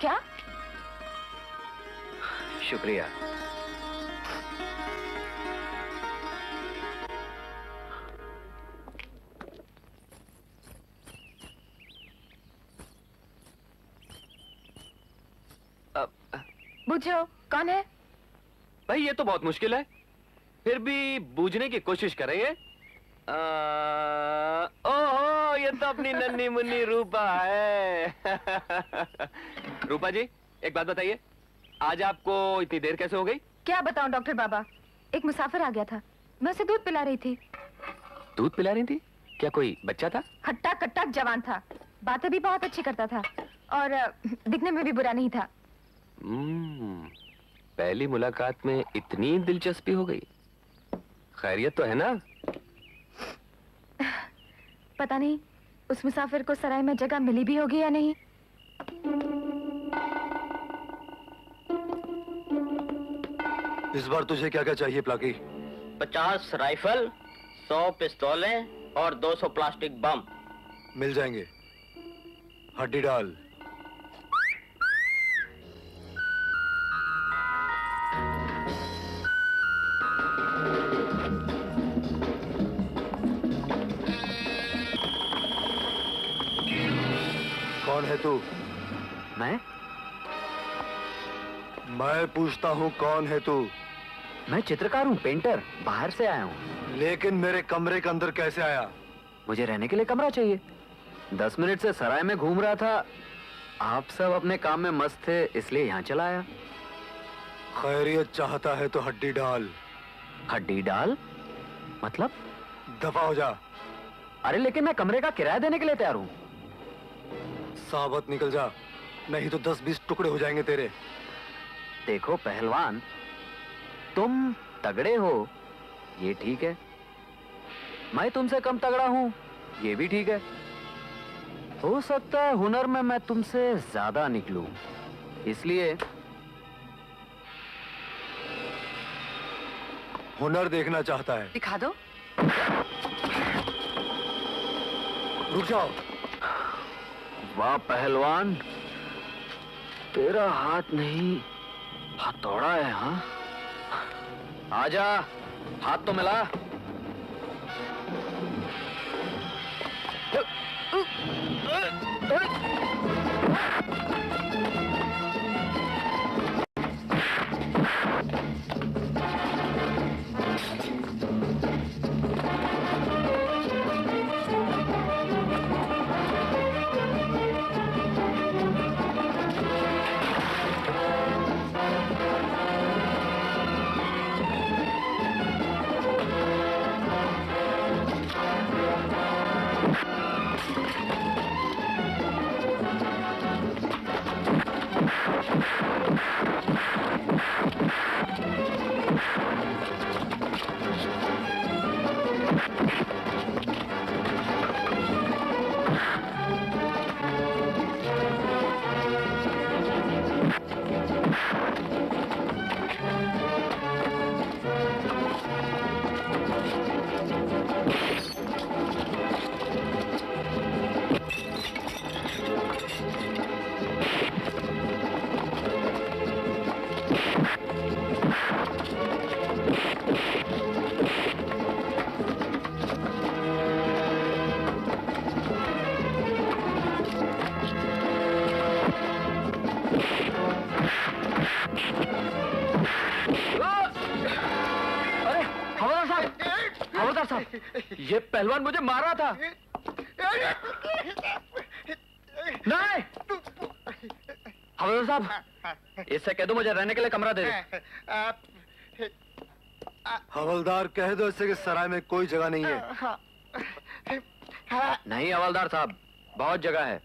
क्या? शुक्रिया। बुझो, कौन है? भाई ये तो बहुत मुश्किल है, फिर भी बूझने की कोशिश करेंगे। ओहो, ये तो अपनी नन्ही मुन्नी रूपा है। रूपा जी, एक बात बताइए, आज आपको इतनी देर कैसे हो गई? क्या बताऊं डॉक्टर बाबा, एक मुसाफिर आ गया था, मैं उसे दूध पिला रही थी। दूध पिला रही थी? क्या कोई बच्चा था? हट्टा कट्टा जवान था, बातें भी बहुत अच्छी करता था और दिखने में भी बुरा नहीं था। पहली मुलाकात में इतनी दिलचस्पी हो गई। खैरियत तो है ना? पता नहीं उस मुसाफिर को सराय में जगह मिली भी होगी या नहीं। इस बार तुझे क्या क्या चाहिए प्लाकी? 50 राइफल, 100 पिस्तौलें और 200 प्लास्टिक बम। मिल जाएंगे। हड्डी डाल। कौन है तू? मैं पूछता हूँ कौन है तू? मैं चित्रकार हूँ, पेंटर, बाहर से आया हूँ। लेकिन मेरे कमरे के अंदर कैसे आया? मुझे रहने के लिए कमरा चाहिए। 10 मिनट से सराय में घूम रहा था, आप सब अपने काम में मस्त थे, इसलिए यहाँ चला आया। खैरियत चाहता है तो हड्डी डाल। हड्डी डाल? मतलब? दफा हो जा। अरे लेकिन मैं कमरे का किराया देने के लिए तैयार हूँ। साबत निकल जा, नहीं तो 10-20 टुकड़े हो जाएंगे तेरे। देखो पहलवान, तुम तगड़े हो, ये ठीक है। मैं तुमसे कम तगड़ा हूँ, ये भी ठीक है। हो सकता है हुनर में मैं तुमसे ज्यादा निकलूं, इसलिए हुनर देखना चाहता है। दिखा दो। रुक जाओ। वाह पहलवान, तेरा हाथ नहीं हथौड़ा है। हाँ, आजा, हाथ तो मिला। ये पहलवान मुझे मारा था। नहीं, हवलदार साहब, इससे कह दो मुझे रहने के लिए कमरा दे दे। हवलदार कह दो इससे कि सराय में कोई जगह नहीं है। नहीं हवलदार साहब, बहुत जगह है।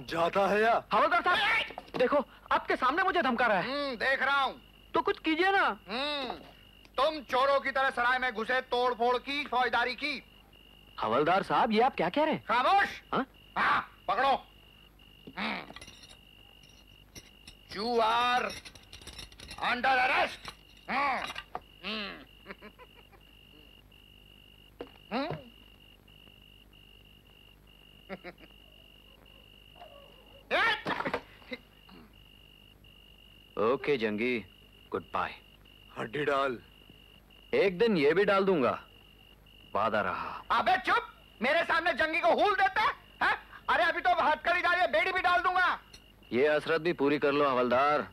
जाता है या? हवलदार साहब देखो, आपके सामने मुझे धमका रहा है। देख रहा हूँ। तो कुछ कीजिए ना। तुम चोरों की तरह सराय में घुसे, तोड़ फोड़ की, फौजदारी की। हवलदार साहब, ये आप क्या कह रहे हैं? खामोश। हाँ? हाँ, पकड़ो। You are under arrest. Okay Jangi, good bye. हड्डी डाल। एक दिन ये भी डाल दूंगा, वादा रहा। अबे चुप, मेरे सामने जंगी को हूल देता है? अरे अभी तो हथकड़ी डाली है, बेड़ी भी डाल दूंगा। ये हसरत भी पूरी कर लो हवलदार,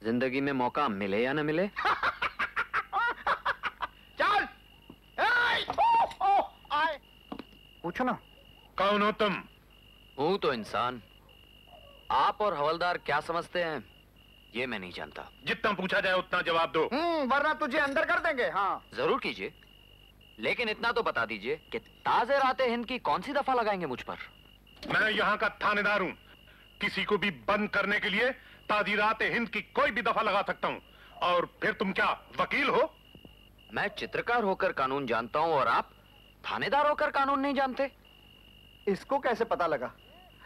जिंदगी में मौका मिले या न मिले। चल। पूछो ना। कौन हो तुम? हूं तो इंसान। आप और हवलदार क्या समझते हैं? ये मैं नहीं जानता। जितना पूछा जाए उतना जवाब दो। वरना तुझे अंदर कर देंगे। हाँ जरूर कीजिए, लेकिन इतना तो बता दीजिए कि ताज़े राते हिंद की कौन सी दफा लगाएंगे मुझ पर? मैं यहाँ का थानेदार हूँ। किसी को भी बंद करने के लिए ताजीरात हिंद की कोई भी दफा लगा सकता हूँ। और फिर तुम क्या वकील हो? मैं चित्रकार होकर कानून जानता हूँ और आप थानेदार होकर कानून नहीं जानते। इसको कैसे पता लगा?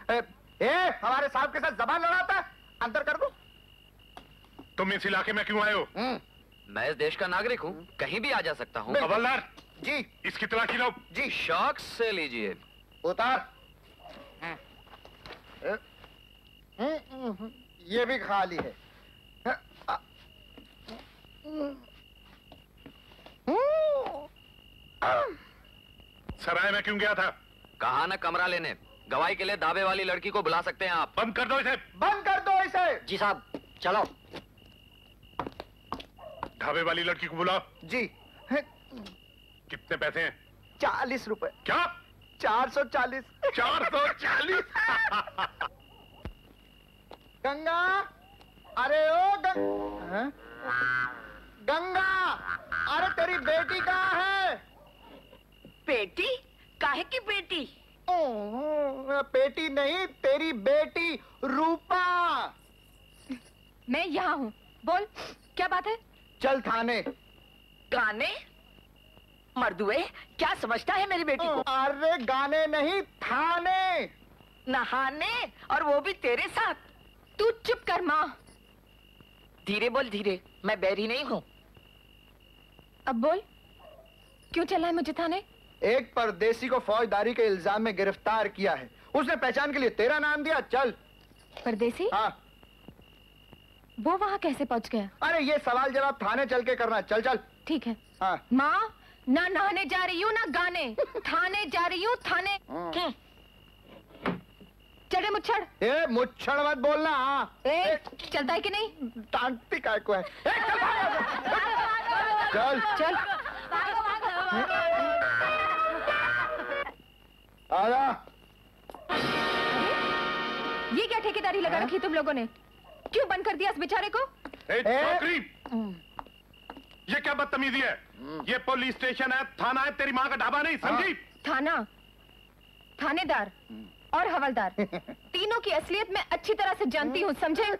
हमारे साहब के साथ जबान लड़ाता है। अंदर कर दो। तुम इस इलाके में क्यों आए हो? मैं इस देश का नागरिक हूँ, कहीं भी आ जा सकता हूँ। हवलदार जी इसकी तलाशी लो। जी शौक से लीजिए। उतार। ये भी खाली है। सराय में क्यों गया था? कहा ना कमरा लेने। गवाही के लिए दावे वाली लड़की को बुला सकते हैं आप। बंद कर दो इसे। बंद कर दो इसे। जी साहब चलो। ढाबे वाली लड़की को बुलाओ। जी कितने पैसे हैं? 40 रुपए। क्या? 440। 440? गंगा, अरे ओ गंगा, अरे तेरी बेटी कहाँ है? बेटी? काहे की बेटी? बेटी नहीं, तेरी बेटी रूपा। मैं यहाँ हूँ, बोल क्या बात है? चल थाने। गाने? मर्दुए क्या समझता है मेरी बेटी को? अरे गाने नहीं, थाने। नहाने, और वो भी तेरे साथ। तू चुप कर माँ। धीरे बोल धीरे, मैं बैरी नहीं हूँ। अब बोल क्यों चला है मुझे थाने? एक परदेसी को फौजदारी के इल्जाम में गिरफ्तार किया है। उसने पहचान के लिए तेरा नाम दिया। चल। परदेसी? हाँ। वो वहाँ कैसे पहुँच गया? अरे ये सवाल जवाब थाने चल के करना। चल चल। ठीक है। हाँ। माँ, ना नहाने जा रही हूँ ना गाने, थाने जा रही हूँ, थाने। चढ़े मुच्छड़। ए मुच्छड़ मत बोलना। हाँ। चलता है कि नहीं? डांटती काय को है? चल चल। आजा। ये क्या ठेकेदारी लगा रखी तुम लोगों ने? क्यों बंद कर दिया इस बेचारे को? छोकरी, ये क्या बदतमीजी है? ये पुलिस स्टेशन है, थाना है, तेरी माँ का ढाबा नहीं, समझी? थाना, थानेदार और हवलदार तीनों की असलियत मैं अच्छी तरह से जानती हूँ, समझे?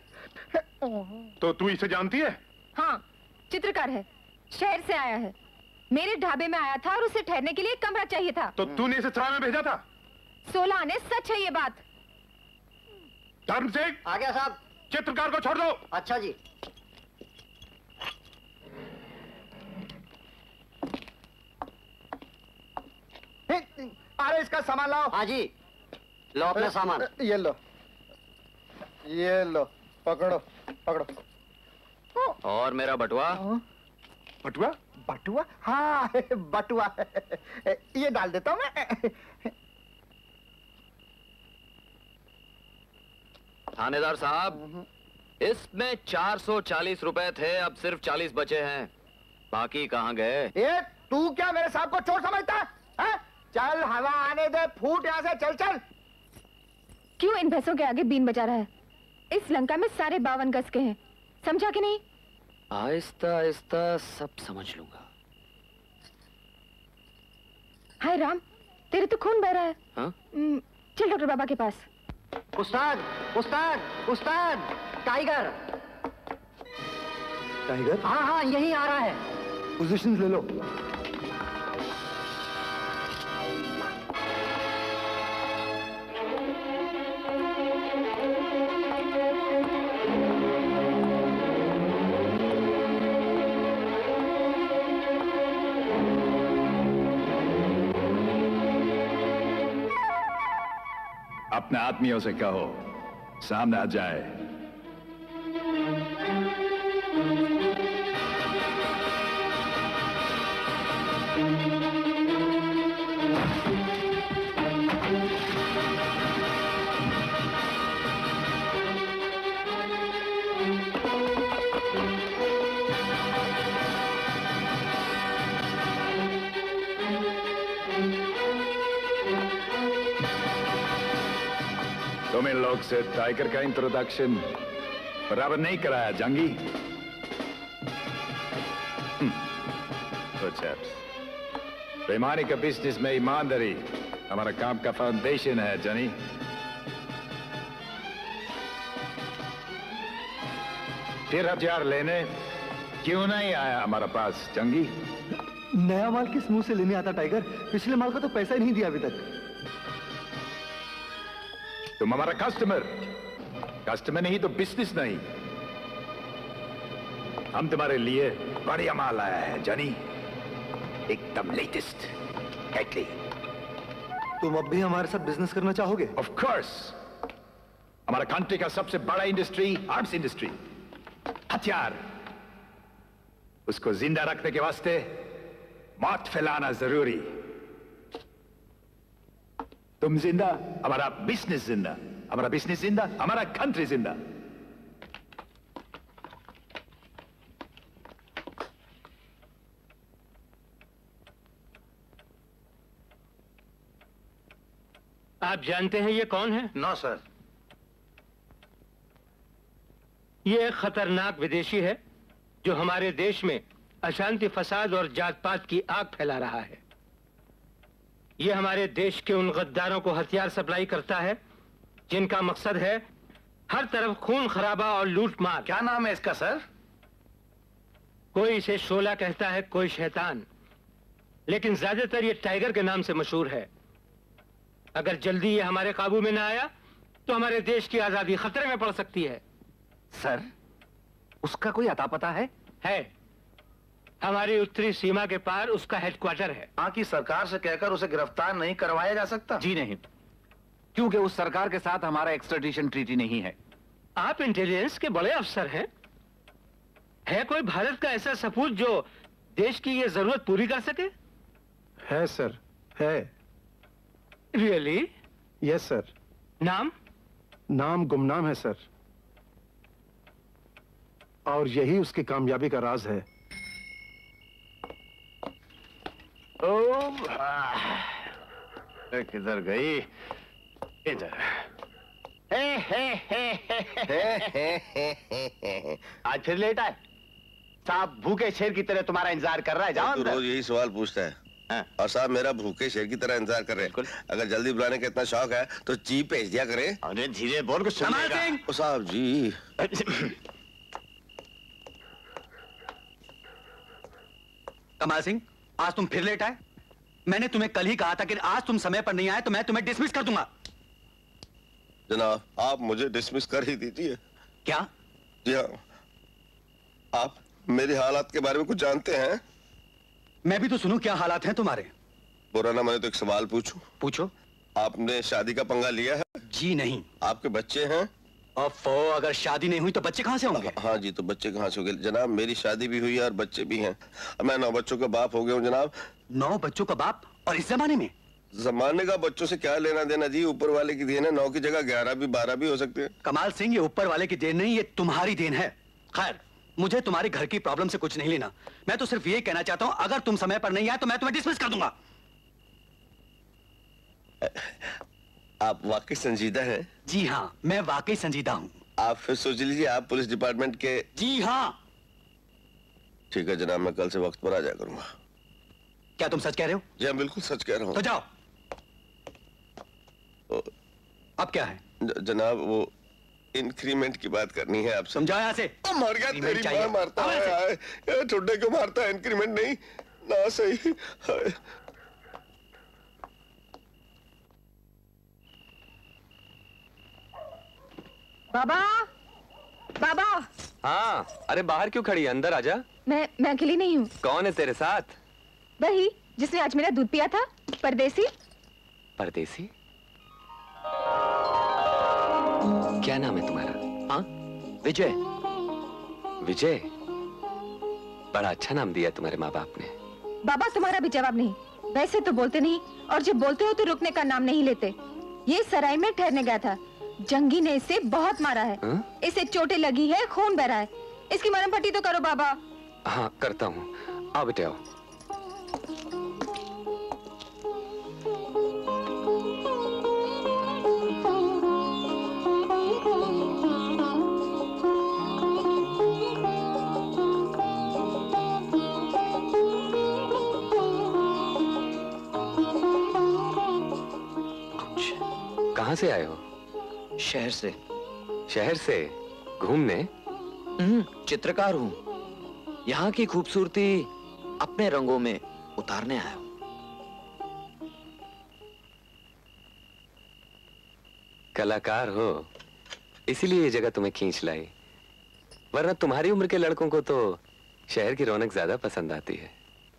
तो तू इसे जानती है? हाँ, चित्रकार है, शहर से आया है, मेरे ढाबे में आया था और उसे ठहरने के लिए कमरा चाहिए था। तो तूने इसे सराय में भेजा था? 16 आने, सच है ये बात। धर्म सिंह, आ गया साहब। चित्रकार को छोड़ दो। अच्छा जी। अरे इसका सामान लाओ। हाँ जी, लो अपना सामान। ये लो, ये लो, पकड़ो पकड़ो। और मेरा बटुआ? बटुआ? बटुआ? हाँ बटुआ। ये डाल देता हूँ मैं। थानेदार साहब, इसमें 440 रुपए थे, अब सिर्फ 40 बचे हैं। बाकी कहाँ गए? ये तू क्या मेरे साहब को चोर समझता है? चल हवा आने दे, फूट यहाँ से। चल चल। क्यों इन भैंसों के आगे बीन बजा रहा है? इस लंका में सारे 52 गज के हैं, समझा कि नहीं? आहिस्ता आहिस्ता सब समझ लूंगा। हाय राम, तेरे तो खून बह रहा है। हाँ? चल डॉक्टर बाबा के पास। उस्ताद, उस्ताद, उस्ताद, टाइगर। टाइगर? हाँ हाँ, यही आ रहा है। पोजीशन ले लो। अपने आदमियों से कहो सामने आ जाए। तुम इन लोग से टाइगर का इंट्रोडक्शन बराबर नहीं कराया जंगी। तो chaps, बेईमानी का बिजनेस में ईमानदारी हमारा काम का फाउंडेशन है जनी। फिर हथियार लेने क्यों नहीं आया हमारा पास जंगी? नया माल किस मुंह से लेने आता टाइगर? पिछले माल का तो पैसा ही नहीं दिया अभी तक। तुम हमारा कस्टमर नहीं तो बिजनेस नहीं। हम तुम्हारे लिए बढ़िया माल लाया है जनी, एकदम लेटेस्ट कैटली। तुम अब भी हमारे साथ बिजनेस करना चाहोगे? Of course. हमारा कंट्री का सबसे बड़ा इंडस्ट्री आर्म्स इंडस्ट्री, हथियार, उसको जिंदा रखने के वास्ते मौत फैलाना जरूरी। तुम जिंदा, हमारा बिजनेस जिंदा, हमारा बिजनेस जिंदा, हमारा कंट्री जिंदा। आप जानते हैं ये कौन है? ना सर। ये एक खतरनाक विदेशी है जो हमारे देश में अशांति, फसाद और जात पात की आग फैला रहा है। ये हमारे देश के उन गद्दारों को हथियार सप्लाई करता है जिनका मकसद है हर तरफ खून खराबा और लूट मार। क्या नाम है इसका सर? कोई इसे शोला कहता है, कोई शैतान, लेकिन ज्यादातर ये टाइगर के नाम से मशहूर है। अगर जल्दी ये हमारे काबू में ना आया तो हमारे देश की आजादी खतरे में पड़ सकती है। सर, उसका कोई अता पता है? है, हमारी उत्तरी सीमा के पार उसका हेडक्वार्टर है। वहाँ की सरकार से कहकर उसे गिरफ्तार नहीं करवाया जा सकता? जी नहीं, क्योंकि उस सरकार के साथ हमारा एक्स्ट्राडिशन ट्रीटी नहीं है। आप इंटेलिजेंस के बड़े अफसर हैं। है कोई भारत का ऐसा सपूत जो देश की ये जरूरत पूरी कर सके? है सर, है। रियली? Yes sir. नाम? नाम गुमनाम है सर, और यही उसकी कामयाबी का राज है। किधर गई? इधर। आज फिर लेट आए? साहब भूखे शेर की तरह तुम्हारा इंतजार कर रहा है। जाओ तू रोज यही सवाल पूछता है। हाँ। और साहब मेरा भूखे शेर की तरह इंतजार कर रहे हैं। अगर जल्दी बुलाने का इतना शौक है तो जीप भेज दिया करे। अरे धीरे बोल कुछ सुन लेगा। ओ साहब जी। कमाल सिंह, आज तुम फिर लेट आए? मैंने तुम्हें कल ही कहा था कि आज तुम समय पर नहीं आए तो मैं तुम्हें डिसमिस कर दूंगा। जनाब आप मुझे डिसमिस कर ही दीजिए। क्या? जी हाँ, आप मेरे हालात के बारे में कुछ जानते हैं? मैं भी तो सुनूं क्या हालात हैं तुम्हारे। बुरा ना माने तो एक सवाल पूछूं? पूछो। आपने शादी का पंगा लिया है? जी नहीं। आपके बच्चे हैं? अगर शादी नहीं हुई तो बच्चे कहाँ से होंगे? हाँ जी, तो बच्चे कहाँ से होंगे? जनाब मेरी शादी भी हुई है और बच्चे भी हैं। मैं 9 बच्चों का बाप हो गया हूँ जनाब। 9 बच्चों का बाप? और इस जमाने में? जमाने का बच्चों से क्या लेना देना जी, ऊपर वाले की देन है। 9 की जगह 11 भी 12 भी हो सकते हैं। कमाल सिंह, ये ऊपर वाले की देन नहीं, ये तुम्हारी देन है। खैर, मुझे तुम्हारे घर की प्रॉब्लम से कुछ नहीं लेना। मैं तो सिर्फ ये कहना चाहता हूँ, अगर तुम समय पर नहीं आए तो मैं तुम्हें डिसमिस कर दूंगा। आप वाकई संजीदा हैं? जी हाँ, मैं वाकई संजीदा हूँ। आप फिर सोच लीजिए, आप पुलिस डिपार्टमेंट के? जी हाँ। ठीक है जनाब, मैं कल से वक्त पर आ जाया करूंगा। क्या तुम सच कह रहे हो? जी हाँ, बिल्कुल सच कह रहा हूँ। तो जाओ। अब क्या है? जनाब वो इंक्रीमेंट की बात करनी है आपसे। समझाओ यहाँ से। मर गया, तेरी मां मारता है। ठुड्डे क्यों मारता है? इंक्रीमेंट नहीं ना सही। बाबा, बाबा। हाँ, अरे बाहर क्यों खड़ी है? अंदर आजा। मैं अकेली नहीं हूँ। कौन है तेरे साथ? वही जिसने आज मेरा दूध पिया था, परदेसी। परदेसी? क्या नाम है तुम्हारा? हाँ, विजय। विजय? बड़ा अच्छा नाम दिया तुम्हारे माँ बाप ने। बाबा तुम्हारा भी जवाब नहीं। वैसे तो बोलते नहीं, और जब बोलते हो तो रुकने का नाम नहीं लेते। ये सराय में ठहरने गया था, जंगी ने इसे बहुत मारा है। इसे चोटें लगी है, खून बह रहा है। इसकी मरहम पट्टी तो करो बाबा। हाँ करता हूँ, आओ बेटे आओ। कहाँ से आए हो? शहर से। शहर से घूमने? चित्रकार हूँ। यहाँ की खूबसूरती अपने रंगों में उतारने आया हूँ। कलाकार हो, इसीलिए ये जगह तुम्हें खींच लाई, वरना तुम्हारी उम्र के लड़कों को तो शहर की रौनक ज्यादा पसंद आती है।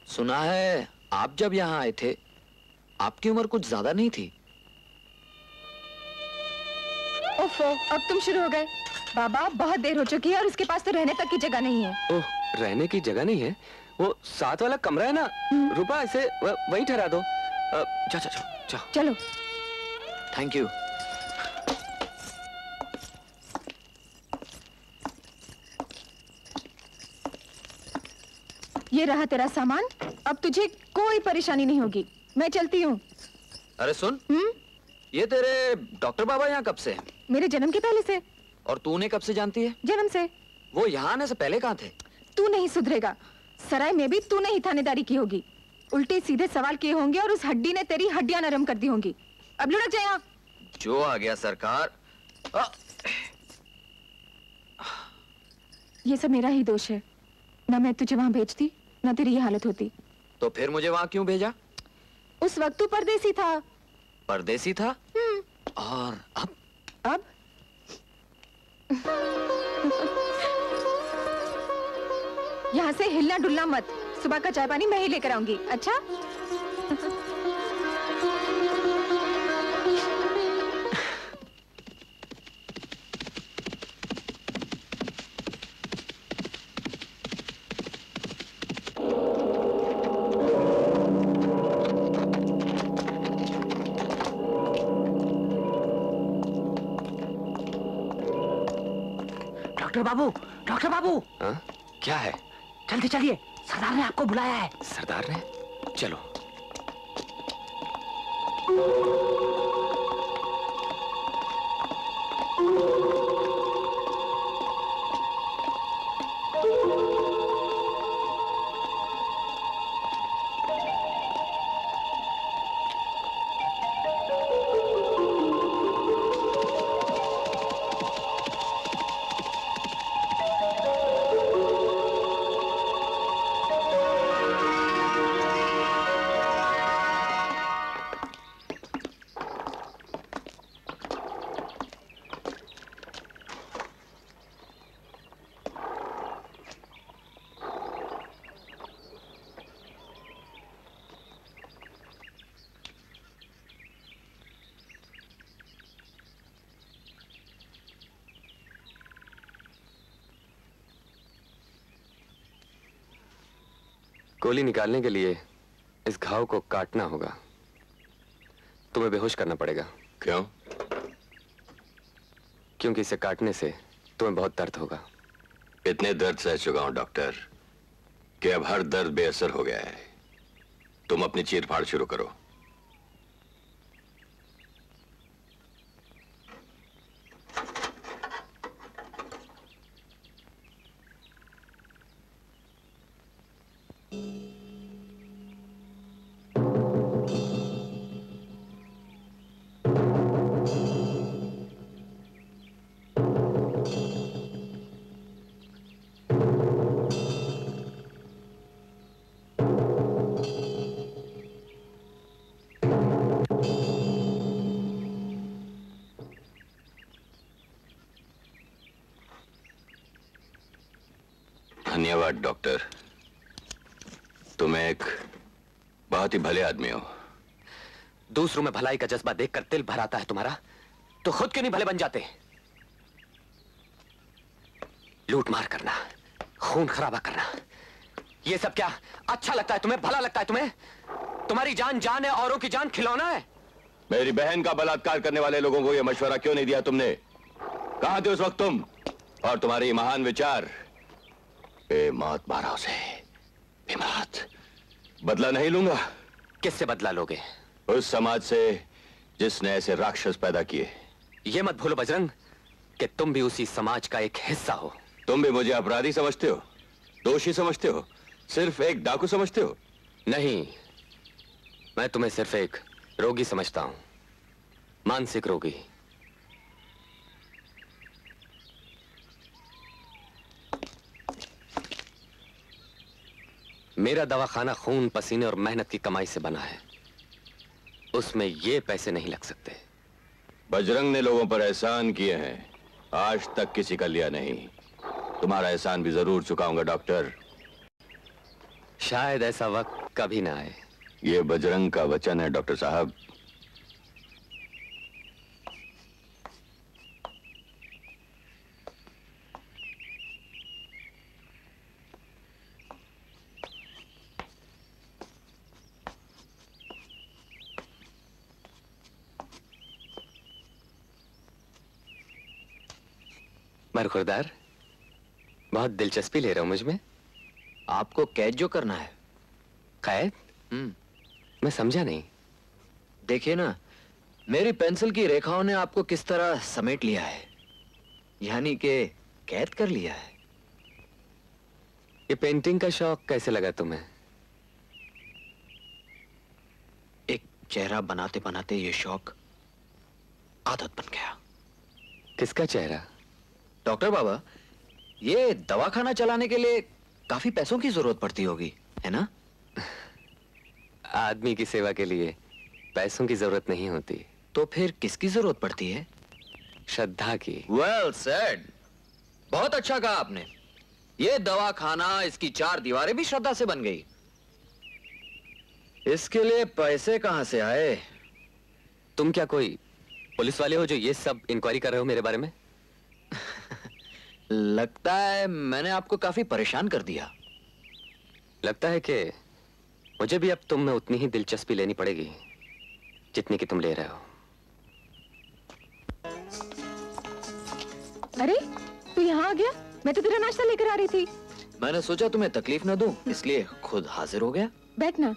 सुना है आप जब यहाँ आए थे आपकी उम्र कुछ ज्यादा नहीं थी। ओफो, अब तुम शुरू हो गए। बाबा बहुत देर हो चुकी है और उसके पास तो रहने तक की जगह नहीं है। ओह, रहने की जगह नहीं है? वो साथ वाला कमरा है ना, रूपा, इसे वहीं ठहरा दो। जाओ जाओ जाओ। चलो। Thank you. ये रहा तेरा सामान, अब तुझे कोई परेशानी नहीं होगी। मैं चलती हूँ। अरे सुन, ये तेरे डॉक्टर बाबा यहाँ कब से हैं? मेरे जन्म के पहले से। और तू उन्हें कब से जानती है? जन्म से। वो यहाँ आने से पहले कहाँ थे? तू नहीं सुधरेगा। सराय में भी तू नहीं थानेदारी की होगी, उल्टे सीधे सवाल किए होंगे और उस हड्डी ने तेरी हड्डियां नरम कर दी होंगी। अब लुढ़क जा यहाँ। जो आ गया सरकार। ये सब मेरा ही दोष है। ना मैं तुझे वहां भेजती, ना तेरी ये हालत होती। तो फिर मुझे वहां क्यों भेजा? उस वक्त तू परदेसी था। परदेसी था? और अब यहाँ से हिलना डुलना मत। सुबह का चाय पानी मैं ही लेकर आऊंगी। अच्छा? डॉक्टर बाबू, डॉक्टर बाबू। हाँ? क्या है? जल्दी चलिए, सरदार ने आपको बुलाया है। सरदार ने? चलो। गोली निकालने के लिए इस घाव को काटना होगा। तुम्हें बेहोश करना पड़ेगा। क्यों? क्योंकि इसे काटने से तुम्हें बहुत दर्द होगा। इतने दर्द सह चुका हूं डॉक्टर कि अब हर दर्द बेअसर हो गया है। तुम अपनी चीरफाड़ शुरू करो। धन्यवाद डॉक्टर, तुम एक बहुत ही भले आदमी हो। दूसरों में भलाई का जज्बा देखकर दिल भर आता है तुम्हारा, तो खुद क्यों नहीं भले बन जाते? लूट मार करना, खून खराबा करना, ये सब क्या अच्छा लगता है तुम्हें? भला लगता है तुम्हें? तुम्हारी जान जान है, औरों की जान खिलौना है। मेरी बहन का बलात्कार करने वाले लोगों को यह मशवरा क्यों नहीं दिया तुमने? कहां थे उस वक्त तुम? और तुम्हारी महान विचार मौत मारा उसे, मौत। बदला नहीं लूंगा। किससे बदला लोगे? उस समाज से जिसने ऐसे राक्षस पैदा किए। ये मत भूलो बजरंग कि तुम भी उसी समाज का एक हिस्सा हो। तुम भी मुझे अपराधी समझते हो, दोषी समझते हो, सिर्फ एक डाकू समझते हो? नहीं, मैं तुम्हें सिर्फ एक रोगी समझता हूं। मानसिक रोगी। मेरा दवाखाना खून पसीने और मेहनत की कमाई से बना है, उसमें ये पैसे नहीं लग सकते। बजरंग ने लोगों पर एहसान किए हैं, आज तक किसी का लिया नहीं। तुम्हारा एहसान भी जरूर चुकाऊंगा डॉक्टर। शायद ऐसा वक्त कभी ना आए। ये बजरंग का वचन है डॉक्टर साहब। बरखुरदार, बहुत दिलचस्पी ले रहे हो मुझ में। आपको कैद जो करना है। कैद? मैं समझा नहीं। देखिए ना, मेरी पेंसिल की रेखाओं ने आपको किस तरह समेट लिया है, यानी कि कैद कर लिया है। ये पेंटिंग का शौक कैसे लगा तुम्हें? एक चेहरा बनाते बनाते ये शौक आदत बन गया। किसका चेहरा? डॉक्टर बाबा, ये दवाखाना चलाने के लिए काफी पैसों की जरूरत पड़ती होगी, है ना? आदमी की सेवा के लिए पैसों की जरूरत नहीं होती। तो फिर किसकी जरूरत पड़ती है? श्रद्धा की। वेल सेड, बहुत अच्छा कहा आपने। ये दवाखाना, इसकी 4 दीवारें भी श्रद्धा से बन गई। इसके लिए पैसे कहां से आए? तुम क्या कोई पुलिस वाले हो जो ये सब इंक्वायरी कर रहे हो मेरे बारे में? लगता है मैंने आपको काफी परेशान कर दिया। लगता है कि मुझे भी अब तुम में उतनी ही दिलचस्पी लेनी पड़ेगी जितनी कि तुम ले रहे हो। अरे तू यहाँ आ गया? मैं तो तेरा नाश्ता लेकर आ रही थी। मैंने सोचा तुम्हें तकलीफ न दूं, इसलिए खुद हाजिर हो गया। बैठना।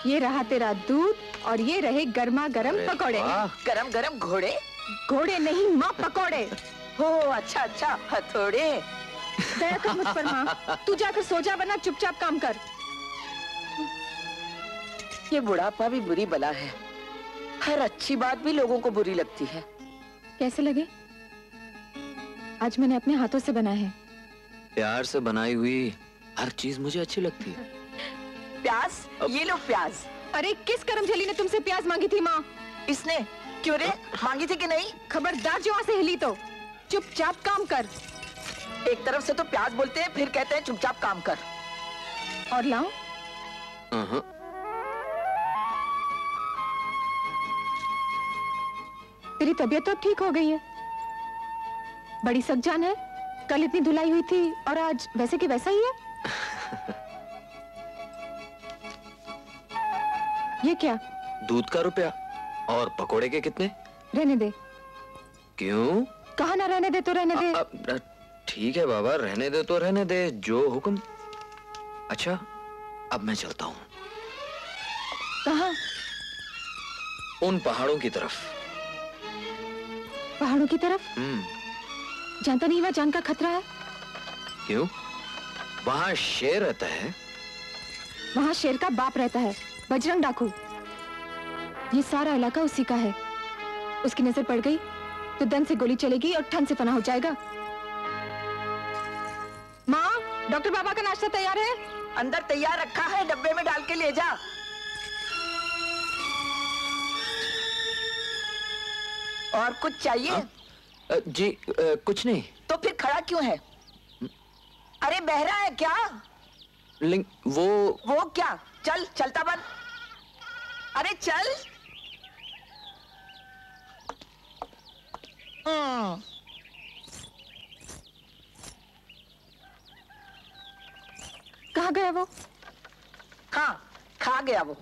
ये रहा तेरा दूध और ये रहे गर्मा गर्म अरे पकौड़े। वाह। गरम गरम घोड़े। घोड़े नहीं माँ, पकौड़े। हो अच्छा अच्छा, हथौड़े। दया कर मुझ पर माँ, तू जाकर सो जा, वरना चुपचाप काम कर। ये बुढ़ापा भी बुरी बला है, हर अच्छी बात भी लोगों को बुरी लगती है। कैसे लगे? आज मैंने अपने हाथों से बनाए हैं। प्यार से बनाई हुई हर चीज मुझे अच्छी लगती है। प्याज, ये लो प्याज। अरे किस करमझली ने तुमसे प्याज मांगी थी माँ? इसने? क्यों रे, मांगी थी कि नहीं? खबरदार जो वहाँ से हिली तो चुपचाप काम कर। एक तरफ से तो प्याज बोलते हैं, फिर कहते हैं चुपचाप काम कर। और लाऊं? तेरी तबीयत तो अब ठीक हो गई है। बड़ी सगजान है, कल इतनी धुलाई हुई थी और आज वैसे के वैसा ही है। ये क्या? दूध का रुपया। और पकोड़े के कितने? रहने दे। क्यों? कहा ना रहने दे तो रहने दे। ठीक है बाबा, रहने दे तो रहने दे, जो हुक्म। अच्छा, अब मैं चलता हूँ। कहाँ? उन पहाड़ों की तरफ। पहाड़ों की तरफ? जानता नहीं वहाँ जान का खतरा है। क्यों? वहाँ शेर रहता है। वहाँ शेर का बाप रहता है, बजरंग डाकू। ये सारा इलाका उसी का है। उसकी नजर पड़ गई तो दन से गोली चलेगी और ठन से फना हो जाएगा। माँ, डॉक्टर बाबा का नाश्ता तैयार है? अंदर तैयार रखा है, डब्बे में डाल के ले जा। और कुछ चाहिए? जी कुछ नहीं। तो फिर खड़ा क्यों है? अरे बहरा है क्या? वो क्या? चल, चलता बन। अरे चल। कहाँ गया वो? हाँ, खा गया वो।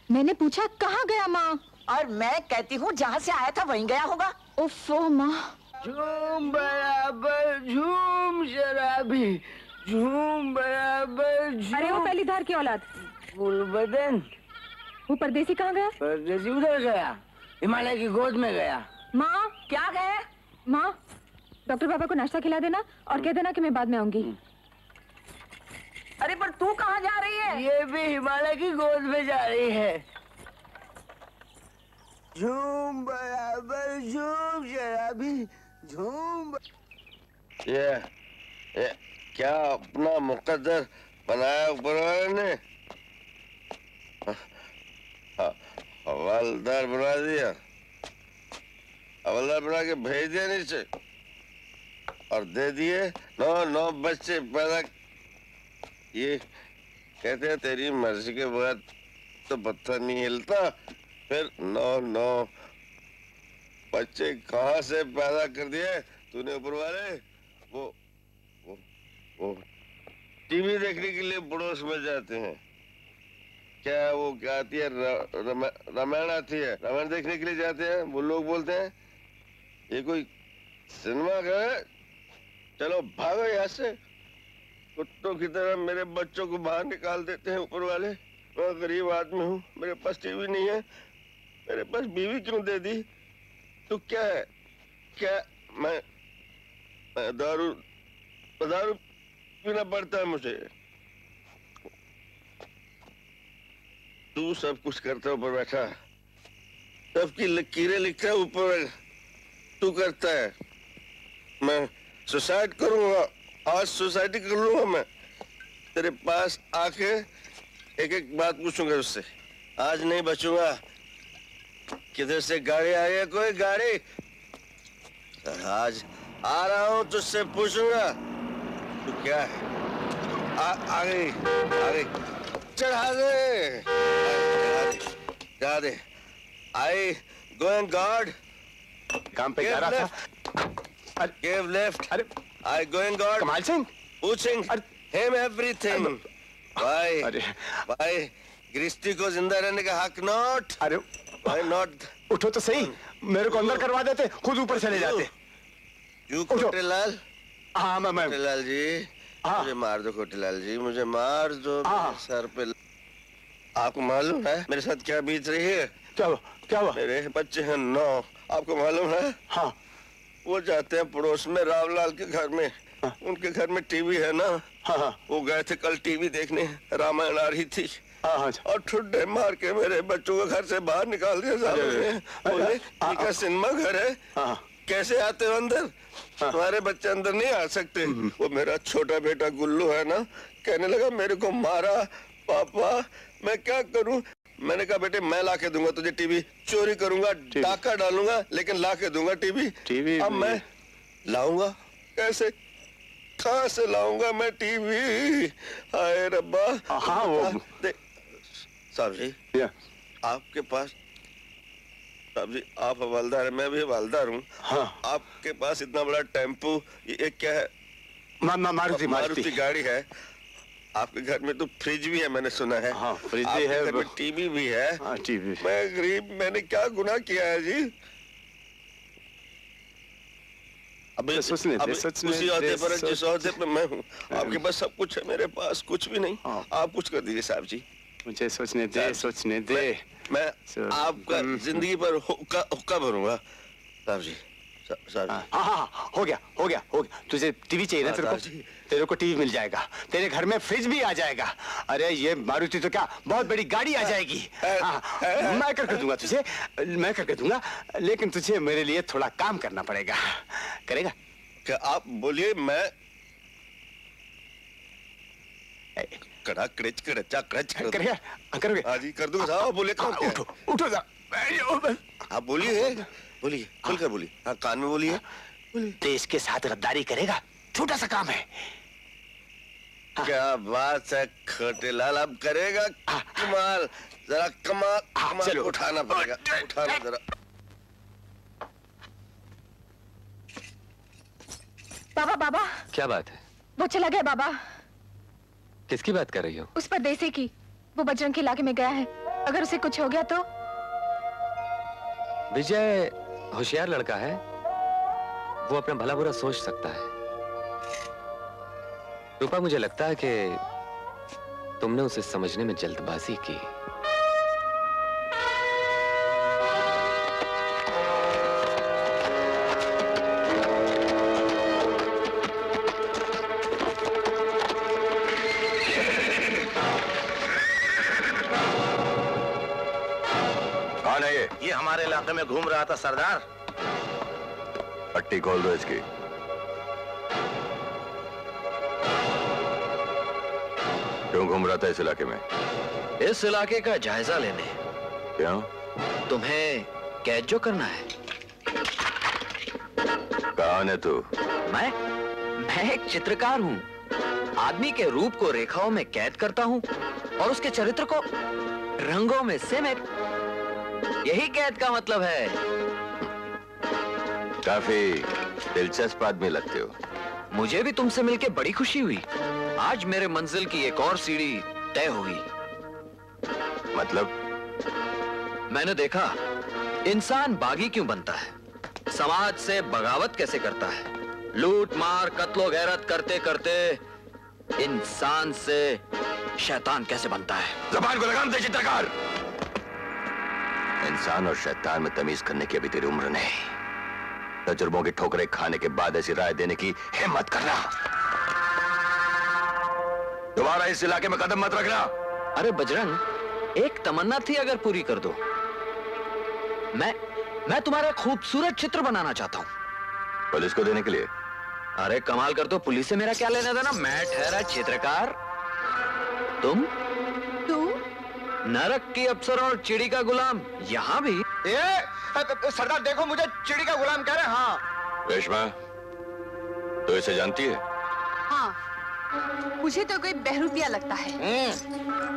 मैंने पूछा कहाँ गया माँ? और मैं कहती हूँ जहाँ से आया था वहीं गया होगा। उफ़ो माँ। झूम बराबर झूम शराबी, झूम बराबर झूम। अरे वो पहली धार की औलाद। गुलबदन। वो परदेसी कहाँ गया? परदेसी उधर गया, हिमालय की गोद में गया। माँ, क्या गए? माँ, डॉक्टर बाबा को नाश्ता खिला देना और कह देना कि मैं बाद में आऊंगी। अरे पर तू कहाँ जा रही है? ये भी हिमालय की गोद में जा रही है। झूम बराबर झूम शराबी झूम। ये क्या अपना मुकद्दर बनाया ऊपर वाले ने? हवलदार बना दिया, हवलदार बना के भेज दिया नीचे और दे दिए 9 बच्चे पैदा। ये कहते हैं तेरी मर्जी के बाद तो पत्थर नहीं हिलता। फिर 9 बच्चे कहाँ से पैदा कर दिए तूने ऊपर वाले? वो टीवी देखने के लिए पड़ोस में जाते हैं। क्या वो क्या आती है रामायण आती है, रामायण देखने के लिए जाते हैं। वो लोग बोलते हैं ये कोई सिनेमा घर है, चलो भागो यहाँ से। कुत्तों की तरह मेरे बच्चों को बाहर निकाल देते हैं ऊपर वाले। मैं गरीब आदमी हूँ, मेरे पास टीवी नहीं है, मेरे पास बीवी क्यों दे दी? तो क्या है, क्या मैं दारू पीना पड़ता है मुझे? तू सब कुछ करता है ऊपर बैठा, सबकी लकीरें लिखता है ऊपर तू करता है। मैं सुसाइड करूंगा, आज सुसाइड कर लूंगा मैं। तेरे पास आके एक बात पूछूंगा उससे, आज नहीं बचूंगा। किधर से गाड़ी आ गई? कोई गाड़ी? आज आ रहा हूं तुझसे पूछूंगा तू क्या है। आ गई चढ़ा दे, चढ़ा दे। आई गोइंग गॉड, काम पे जा रहा था। Give left. अरे आई गोइंग गॉड। कमाल सिंह, पूछिंग हिम एवरीथिंग। भाई गृहस्थी को जिंदा रहने का हक नॉट। अरे भाई नॉट। उठो तो सही, मेरे को अंदर करवा देते, खुद ऊपर चले जाते। यू कोटेलाल। हाँ मैं कोटेलाल जी, मुझे मार दो कोटेलाल जी, मुझे मार दो। सर पे आपको मालूम है मेरे साथ क्या बीत रही है? क्या हुआ? मेरे बच्चे हैं 9, आपको मालूम है? हाँ। वो जाते हैं पड़ोस में रामलाल के घर में। हाँ। उनके घर में टीवी है ना। हाँ। वो गए थे कल टीवी देखने, रामायण आ रही थी। हाँ। और ठुड्डे मार के मेरे बच्चों को घर से बाहर निकाल दिया साहब। बोले ये सिनेमा घर है, कैसे आते हो अंदर? तुम्हारे बच्चे अंदर नहीं आ सकते। वो मेरा छोटा बेटा गुल्लू है ना, कहने लगा मेरे को मारा पापा, मैं क्या करूं? मैंने कहा बेटे मैं ला के दूंगा तुझे टीवी, चोरी करूंगा, डाका डालूंगा, लेकिन ला के दूंगा टीवी। अब मैं लाऊंगा कैसे, कहाँ से लाऊंगा मैं टीवी? हाय रब्बा। हाँ वो साहब जी, आपके पास, साहब जी आप हवलदार है, मैं भी हवलदार हूँ। हाँ। आपके पास इतना बड़ा टेम्पो, ये क्या है? मारुति गाड़ी है। आपके घर में तो फ्रिज भी है मैंने सुना है। हाँ, फ्रिज भी है, घर में टीवी भी है। हाँ, टीवी। मैं गरीब, मैंने क्या गुनाह किया है जी? अभी उसी ओहदे पर जिस ओहदे पे मैं हूँ, आपके पास सब कुछ है, मेरे पास कुछ भी नहीं। आप कुछ कर दीजिए साहब जी, मुझे सोचने दे। मैं आपका जिंदगी पर हुक्का भरूंगा साहब जी। हाँ, हो गया। तुझे टीवी चाहिए ना? तेरे को टीवी मिल जाएगा, तेरे घर में फ्रिज भी आ जाएगा। अरे ये मारुति तो क्या बहुत बड़ी गाड़ी आ जाएगी। मैं करके दूंगा तुझे, मैं करके दूंगा, लेकिन तुझे मेरे लिए थोड़ा काम करना पड़ेगा। करेगा क्या? आप बोलिए। मैं करेगा? करोगे? हाँ जी कर दूंगा साहब। बोलिए उठो। आप बोलिए खुलकर बोलिए। हाँ कान में बोलिए। देश के साथ गद्दारी करेगा, छोटा सा काम है। क्या बात है खोटेलाल, अब करेगा कमाल, जरा कमाल चलो उठाना पड़ेगा, उठाना जरा। बाबा क्या बात है? वो चला गया बाबा। किसकी बात कर रही हो? उस परदेसी की, वो बजरंग के इलाके में गया है। अगर उसे कुछ हो गया तो? विजय होशियार लड़का है, वो अपना भला बुरा सोच सकता है। रूपा, मुझे लगता है कि तुमने उसे समझने में जल्दबाजी की। ये हमारे इलाके इलाके में घूम रहा था सरदार। पट्टी खोल दो इसकी। क्यों घूम रहा था इस इलाके में? इस इलाके का जायजा लेने। क्यों? तुम्हें कैद जो करना है। कौन है तू? मैं एक चित्रकार हूँ। आदमी के रूप को रेखाओं में कैद करता हूँ और उसके चरित्र को रंगों में सिमट। यही कैद का मतलब है। काफी दिलचस्प आदमी लगते हो। मुझे भी तुमसे मिलके बड़ी खुशी हुई। आज मेरे मंजिल की एक और सीढ़ी तय हुई। मतलब? मैंने देखा इंसान बागी क्यों बनता है, समाज से बगावत कैसे करता है, लूट मार कत्लो गैरत करते करते इंसान से शैतान कैसे बनता है। जबान को लगाम दे चित्रकार। इंसान और शैतान में तमीज करने की अभी तेरी उम्र नहीं। तजुर्बों की ठोकरें खाने के बाद ऐसी राय देने की हिम्मत करना। दोबारा इस इलाके में कदम मत रखना। अरे बजरंग, एक तमन्ना थी, अगर पूरी कर दो। मैं तुम्हारा खूबसूरत चित्र बनाना चाहता हूँ। पुलिस को देने के लिए? अरे कमाल कर दो, पुलिस से मेरा क्या लेना देना। मैं ठहरा चित्रकार, तुम नरक की अफसर और चिड़ी का गुलाम। यहाँ भी सरदार देखो, मुझे चिड़ी का गुलाम कह रहे हैं। हाँ रेशमा, तो इसे जानती है? हाँ, मुझे तो कोई बहरूपिया लगता है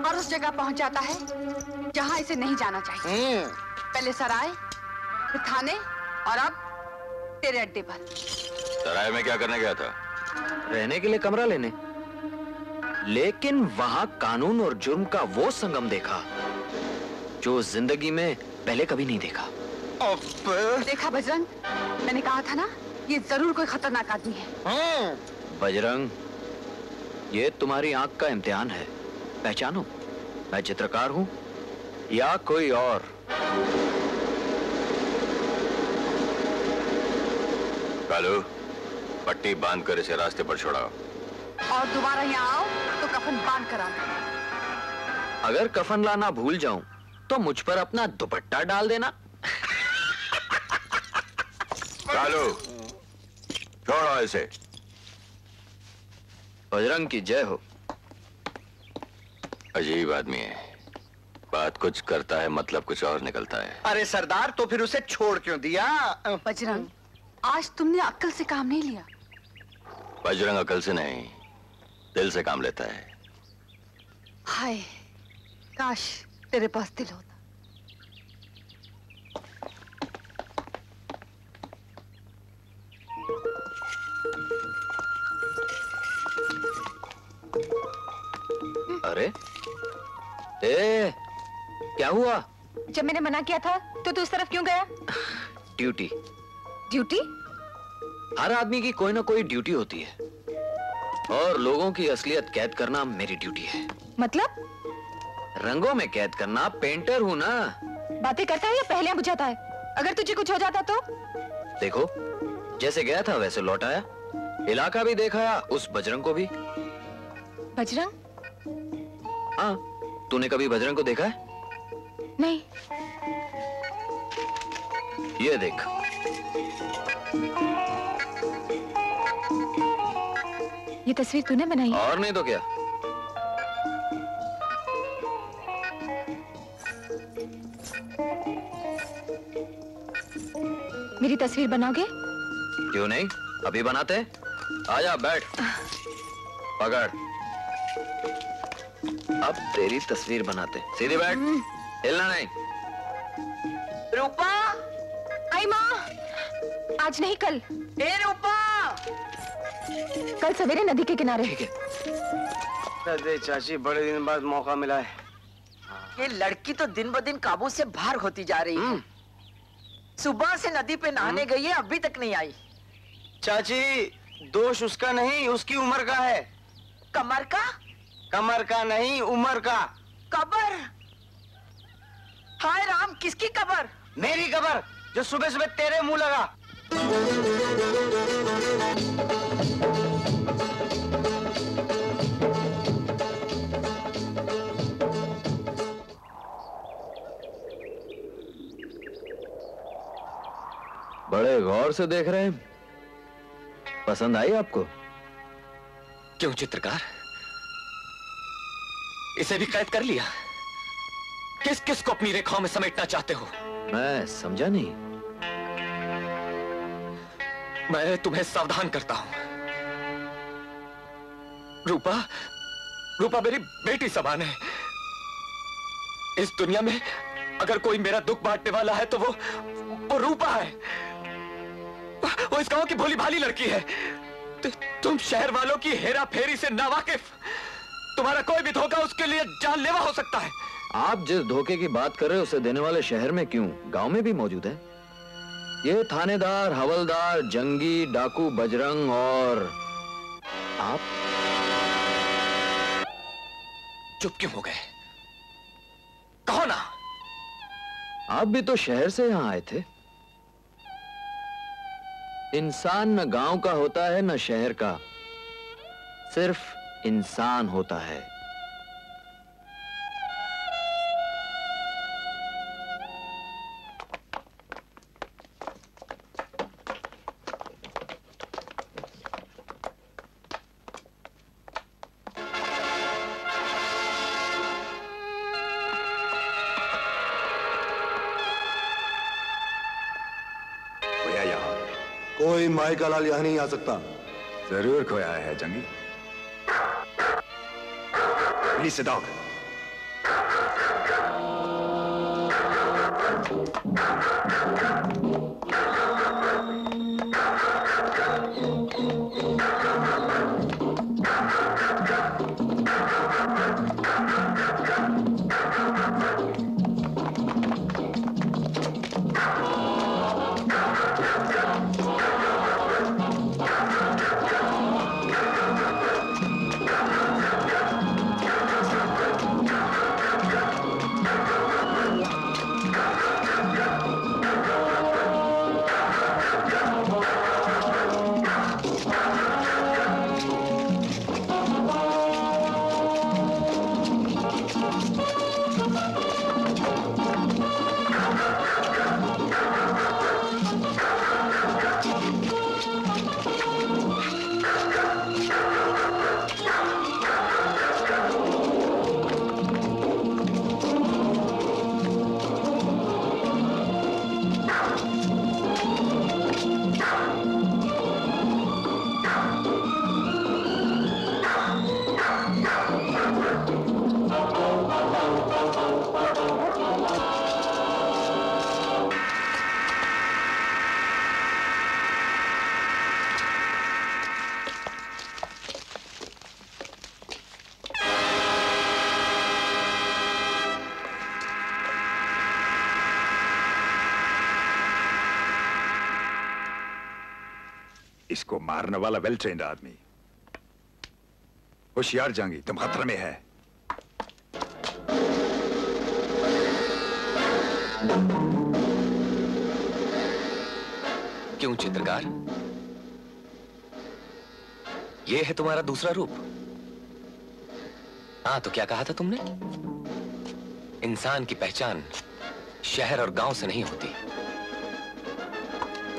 और उस जगह पहुंच जाता है जहां इसे नहीं जाना चाहिए। पहले सराय, फिर थाने और अब तेरे अड्डे पर। सराय में क्या करने गया था? रहने के लिए कमरा लेने। लेकिन वहां कानून और जुर्म का वो संगम देखा जो जिंदगी में पहले कभी नहीं देखा। देखा बजरंग, मैंने कहा था ना, ये जरूर कोई खतरनाक आदमी है। बजरंग, ये तुम्हारी आंख का इम्तिहान है। पहचानो, मैं चित्रकार हूं या कोई और। कालू, पट्टी बांधकर इसे रास्ते पर छोड़ाओ। और दोबारा यहाँ आओ तो कफन बांध कर आना। अगर कफन लाना भूल जाऊं तो मुझ पर अपना दुपट्टा डाल देना। कालू, छोड़ो इसे। बजरंग की जय हो। अजीब आदमी है, बात कुछ करता है मतलब कुछ और निकलता है। अरे सरदार, तो फिर उसे छोड़ क्यों दिया? बजरंग, आज तुमने अक्ल से काम नहीं लिया। बजरंग अकल से नहीं, दिल से काम लेता है। हाय, काश तेरे पास दिल होता। अरे ए, क्या हुआ? जब मैंने मना किया था तो तू उस तरफ क्यों गया? ड्यूटी। ड्यूटी? हर आदमी की कोई ना कोई ड्यूटी होती है और लोगों की असलियत कैद करना मेरी ड्यूटी है। मतलब? रंगों में कैद करना। पेंटर हूं ना। बातें करता है या पहले बुझाता है? अगर तुझे कुछ हो जाता तो? देखो, जैसे गया था वैसे लौट आया। इलाका भी देखा, उस बजरंग को भी। बजरंग? हाँ, तूने कभी बजरंग को देखा है? नहीं। ये देख। ये तस्वीर तूने बनाई? और नहीं तो क्या। मेरी तस्वीर बनाओगे? क्यों नहीं, अभी बनाते हैं। आजा बैठ। पकड़। अब तेरी तस्वीर बनाते। सीधी बैठ, हिलना नहीं। रूपा, आई माँ, आज नहीं कल। ए रूपा। कल सवेरे नदी के किनारे। ठीक है। अरे चाची, बड़े दिन बाद मौका मिला है। ये लड़की तो दिन ब दिन काबू से बाहर होती जा रही है। सुबह से नदी पे नहाने गई है, अभी तक नहीं आई। चाची, दोष उसका नहीं, उसकी उम्र का है। कमर का? कमर का नहीं, उम्र का। कबर? हाय राम, किसकी कबर? मेरी कबर, जो सुबह सुबह तेरे मुंह लगा। बड़े गौर से देख रहे हैं। पसंद आई आपको? क्यों चित्रकार, इसे भी कैद कर लिया? किस किस को अपनी रेखाओं में समेटना चाहते हो? मैं समझा नहीं। मैं तुम्हें सावधान करता हूं। रूपा, रूपा मेरी बेटी समान है। इस दुनिया में अगर कोई मेरा दुख बांटने वाला है तो वो रूपा है। वो इस गांव की भोली भाली लड़की है। तुम शहर वालों की हेरा फेरी से नावाकिफ। तुम्हारा कोई भी धोखा उसके लिए जानलेवा हो सकता है। आप जिस धोखे की बात कर रहे हो उसे देने वाले शहर में क्यों, गांव में भी मौजूद है। ये थानेदार, हवलदार, जंगी, डाकू, बजरंग और आप चुप क्यों हो गए? कहो ना। आप भी तो शहर से यहां आए थे। इंसान न गांव का होता है न शहर का, सिर्फ इंसान होता है। कोई माई का लाल यहाँ नहीं आ सकता। जरूर खोया है जंगी। Release the dog. इसको मारने वाला वेल ट्रेंड आदमी। होशियार जंगी, तुम खतरे में है। क्यों चित्रकार, ये है तुम्हारा दूसरा रूप? हाँ, तो क्या कहा था तुमने? इंसान की पहचान शहर और गांव से नहीं होती।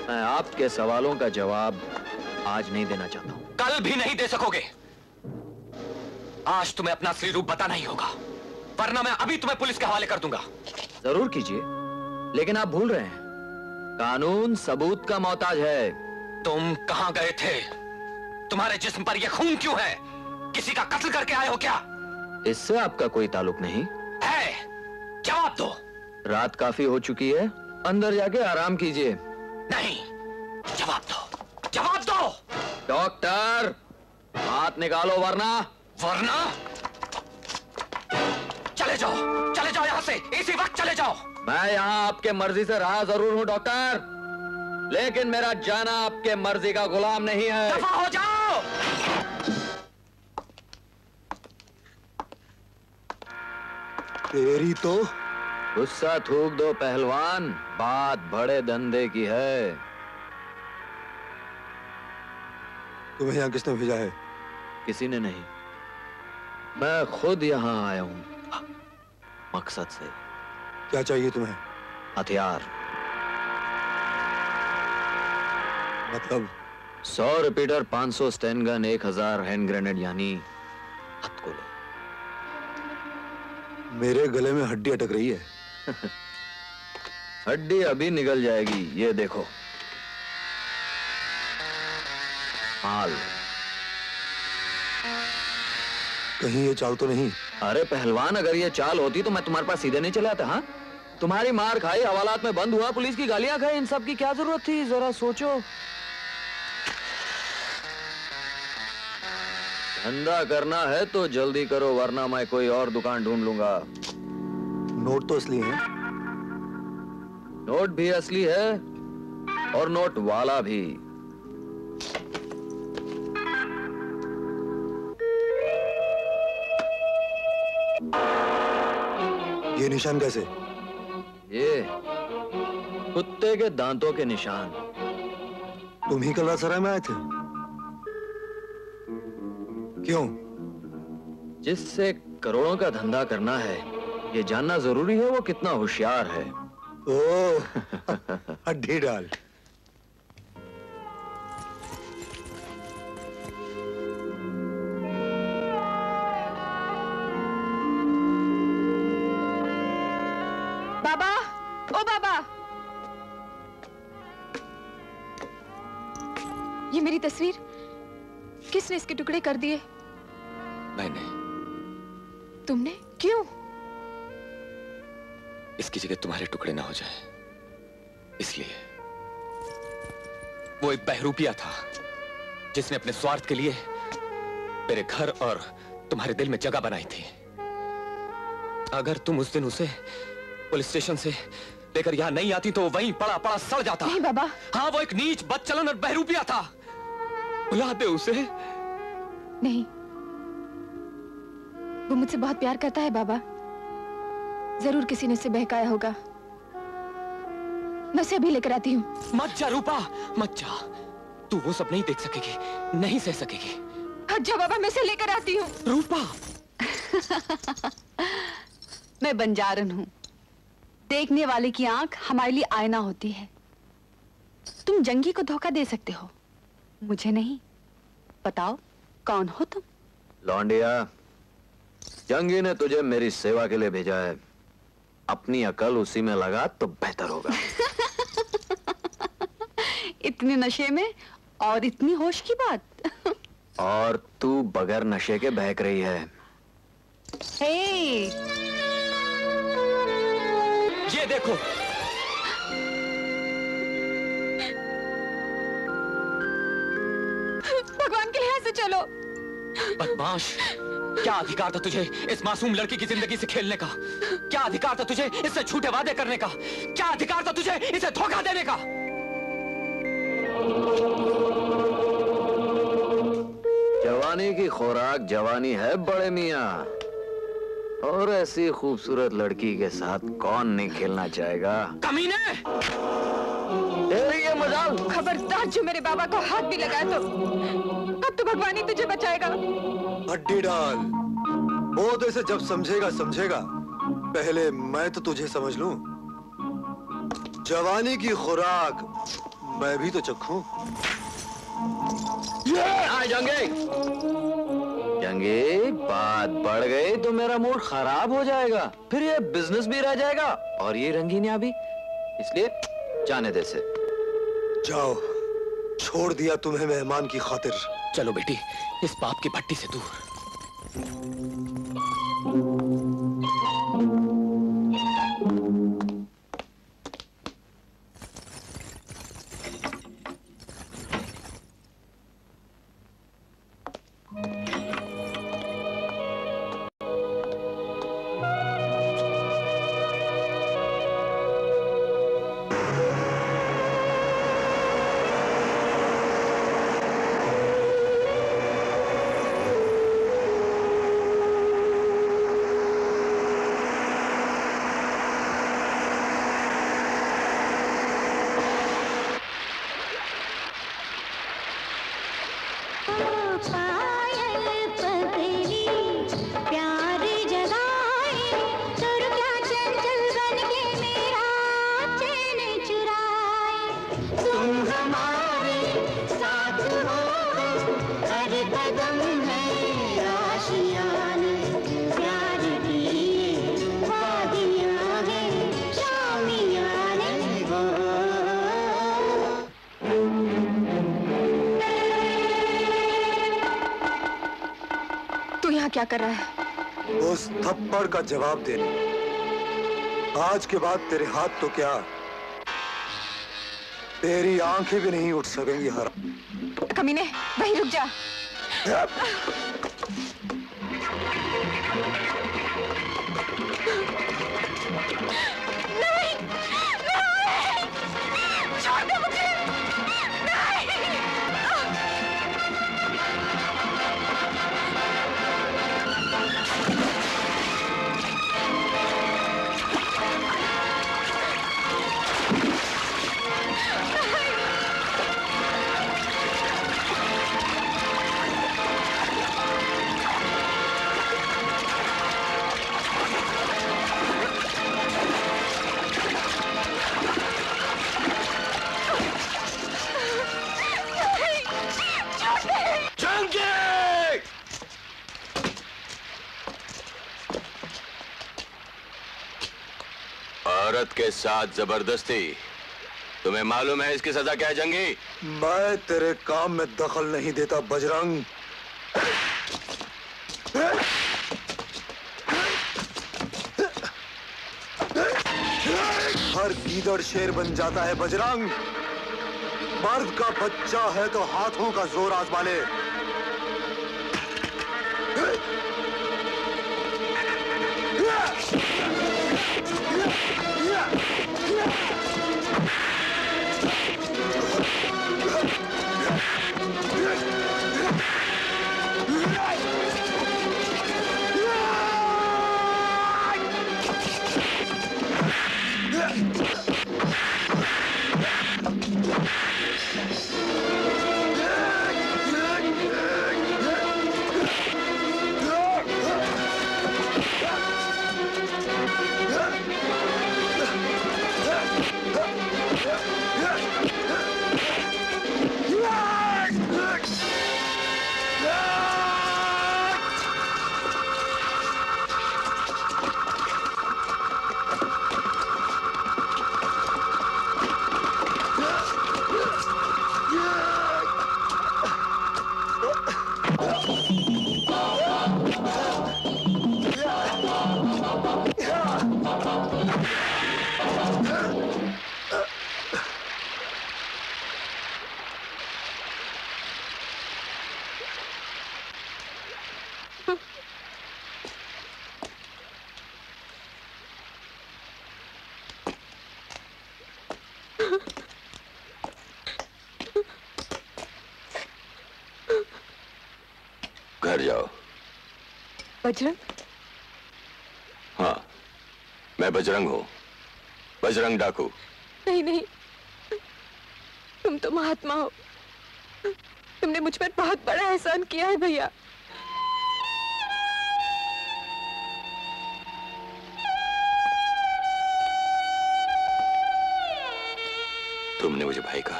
मैं आपके सवालों का जवाब आज नहीं देना चाहता हूं। कल भी नहीं दे सकोगे। आज तुम्हें अपना असली रूप बताना ही होगा, वरना मैं अभी तुम्हें पुलिस के हवाले कर दूंगा। जरूर कीजिए, लेकिन आप भूल रहे हैं, कानून सबूत का मोहताज है। तुम कहां गए थे? तुम्हारे जिस्म पर यह खून क्यों है? किसी का कत्ल करके आए हो क्या? इससे आपका कोई ताल्लुक नहीं है। जवाब दो। रात काफी हो चुकी है, अंदर जाके आराम कीजिए। नहीं, जवाब दो, जवाब दो। डॉक्टर, हाथ निकालो वरना चले जाओ यहाँ से, इसी वक्त चले जाओ। मैं यहाँ आपके मर्जी से रहा जरूर हूँ डॉक्टर, लेकिन मेरा जाना आपके मर्जी का गुलाम नहीं है। दफा हो जाओ। तेरी तो गुस्सा थूक दो पहलवान, बात बड़े धंधे की है। तुम्हें यहाँ किसने भेजा है? किसी ने नहीं, मैं खुद यहाँ आया हूँ मकसद से। क्या चाहिए तुम्हें? हथियार। मतलब 100 repeater, 500 stand gun, 1000 hand grenade, यानी हद को लो। मेरे गले में हड्डी अटक रही है। हड्डी अभी निकल जाएगी, ये देखो। हाल। कहीं ये चाल तो नहीं? अरे पहलवान, अगर ये चाल होती तो मैं तुम्हारे पास सीधे नहीं चले आता। हाँ, तुम्हारी मार खाई, हवालात में बंद हुआ, पुलिस की गालियां खाई, इन सब की क्या जरूरत थी? जरा सोचो। धंधा करना है तो जल्दी करो, वरना मैं कोई और दुकान ढूंढ लूंगा। नोट तो असली है। नोट भी असली है और नोट वाला भी। ये निशान कैसे? ये कुत्ते के दांतों के निशान। तुम ही कल रात सराय में आए थे? क्यों? जिससे करोड़ों का धंधा करना है, ये जानना जरूरी है वो कितना होशियार है। ओह, हड्डी डाल। बाबा, ओ बाबा, ये मेरी तस्वीर किसने इसके टुकड़े कर दिए? मैंने। तुमने? क्यों? इसकी जगह तुम्हारे टुकड़े ना हो जाए इसलिए। वो एक बहरूपिया था जिसने अपने स्वार्थ के लिए मेरे घर और तुम्हारे दिल में जगह बनाई थी। अगर तुम उस दिन उसे पुलिस स्टेशन से लेकर यहां नहीं आती तो वो वहीं पड़ा पड़ा सड़ जाता। नहीं बाबा। हाँ, वो एक नीच, बदचलन और बहरूपिया था। बुला दे उसे। नहीं, वो मुझसे बहुत प्यार करता है बाबा। जरूर किसी ने उसे बहकाया होगा। मैं उसे अभी लेकर आती हूँ। मत जा रूपा, मत जा। तू वो सब नहीं देख सकेगी, नहीं सह सकेगी। अच्छा बाबा, मैं उसे लेकर आती हूँ। रूपा। मैं बंजारन हूँ। देखने वाले की आंख हमारे लिए आईना होती है। तुम जंगी को धोखा दे सकते हो, मुझे नहीं। बताओ कौन हो तुम? लौंडिया, जंगी ने तुझे मेरी सेवा के लिए भेजा है। अपनी अकल उसी में लगा तो बेहतर होगा। इतने नशे में और इतनी होश की बात। और तू बगैर नशे के बहक रही है। हे, ये देखो। भगवान के लिहाज से चलो। बदमाश, क्या अधिकार था तुझे इस मासूम लड़की की जिंदगी से खेलने का? क्या अधिकार था तुझे इससे झूठे वादे करने का? क्या अधिकार था तुझे इसे धोखा देने का? जवानी की खुराक जवानी है बड़े मियाँ, और ऐसी खूबसूरत लड़की के साथ कौन नहीं खेलना चाहेगा? कमीने! तेरी ये मजाल! खबरदार, जो मेरे बाबा को हाथ भी लगाए तो अब तो भगवान ही तुझे बचाएगा। हड्डी डाल। वो तो इसे जब समझेगा समझेगा। पहले मैं तो तुझे समझ लूं। जवानी की खुराक मैं भी तो चखूं। जंगे, जंगे, बात बढ़ गई तो मेरा मूड खराब हो जाएगा। फिर ये बिजनेस भी रह जाएगा और ये रंगीनियां भी। इसलिए जाने दे से। जाओ, छोड़ दिया तुम्हें मेहमान की खातिर। चलो बेटी, इस पाप की भट्टी से दूर। तू यहाँ क्या कर रहा है? उस थप्पड़ का जवाब दे। आज के बाद तेरे हाथ तो क्या, तेरी आंखें भी नहीं उठ सकेंगी। हर कमीने, वहीं रुक जा। नहीं, नहीं, छोड़ दे मुझे। नहीं। औरत के साथ जबरदस्ती, तुम्हें मालूम है इसकी सजा क्या है जंगी? मैं तेरे काम में दखल नहीं देता बजरंग। हर गीदड़ शेर बन जाता है बजरंग। मर्द का बच्चा है तो हाथों का जोर आजमा ले। घर जाओ। बजरंग? हाँ, मैं बजरंग हूँ, बजरंग डाकू। नहीं नहीं, तुम तो महात्मा हो। तुमने मुझ पर बहुत बड़ा एहसान किया है भैया। तुमने मुझे भाई कहा?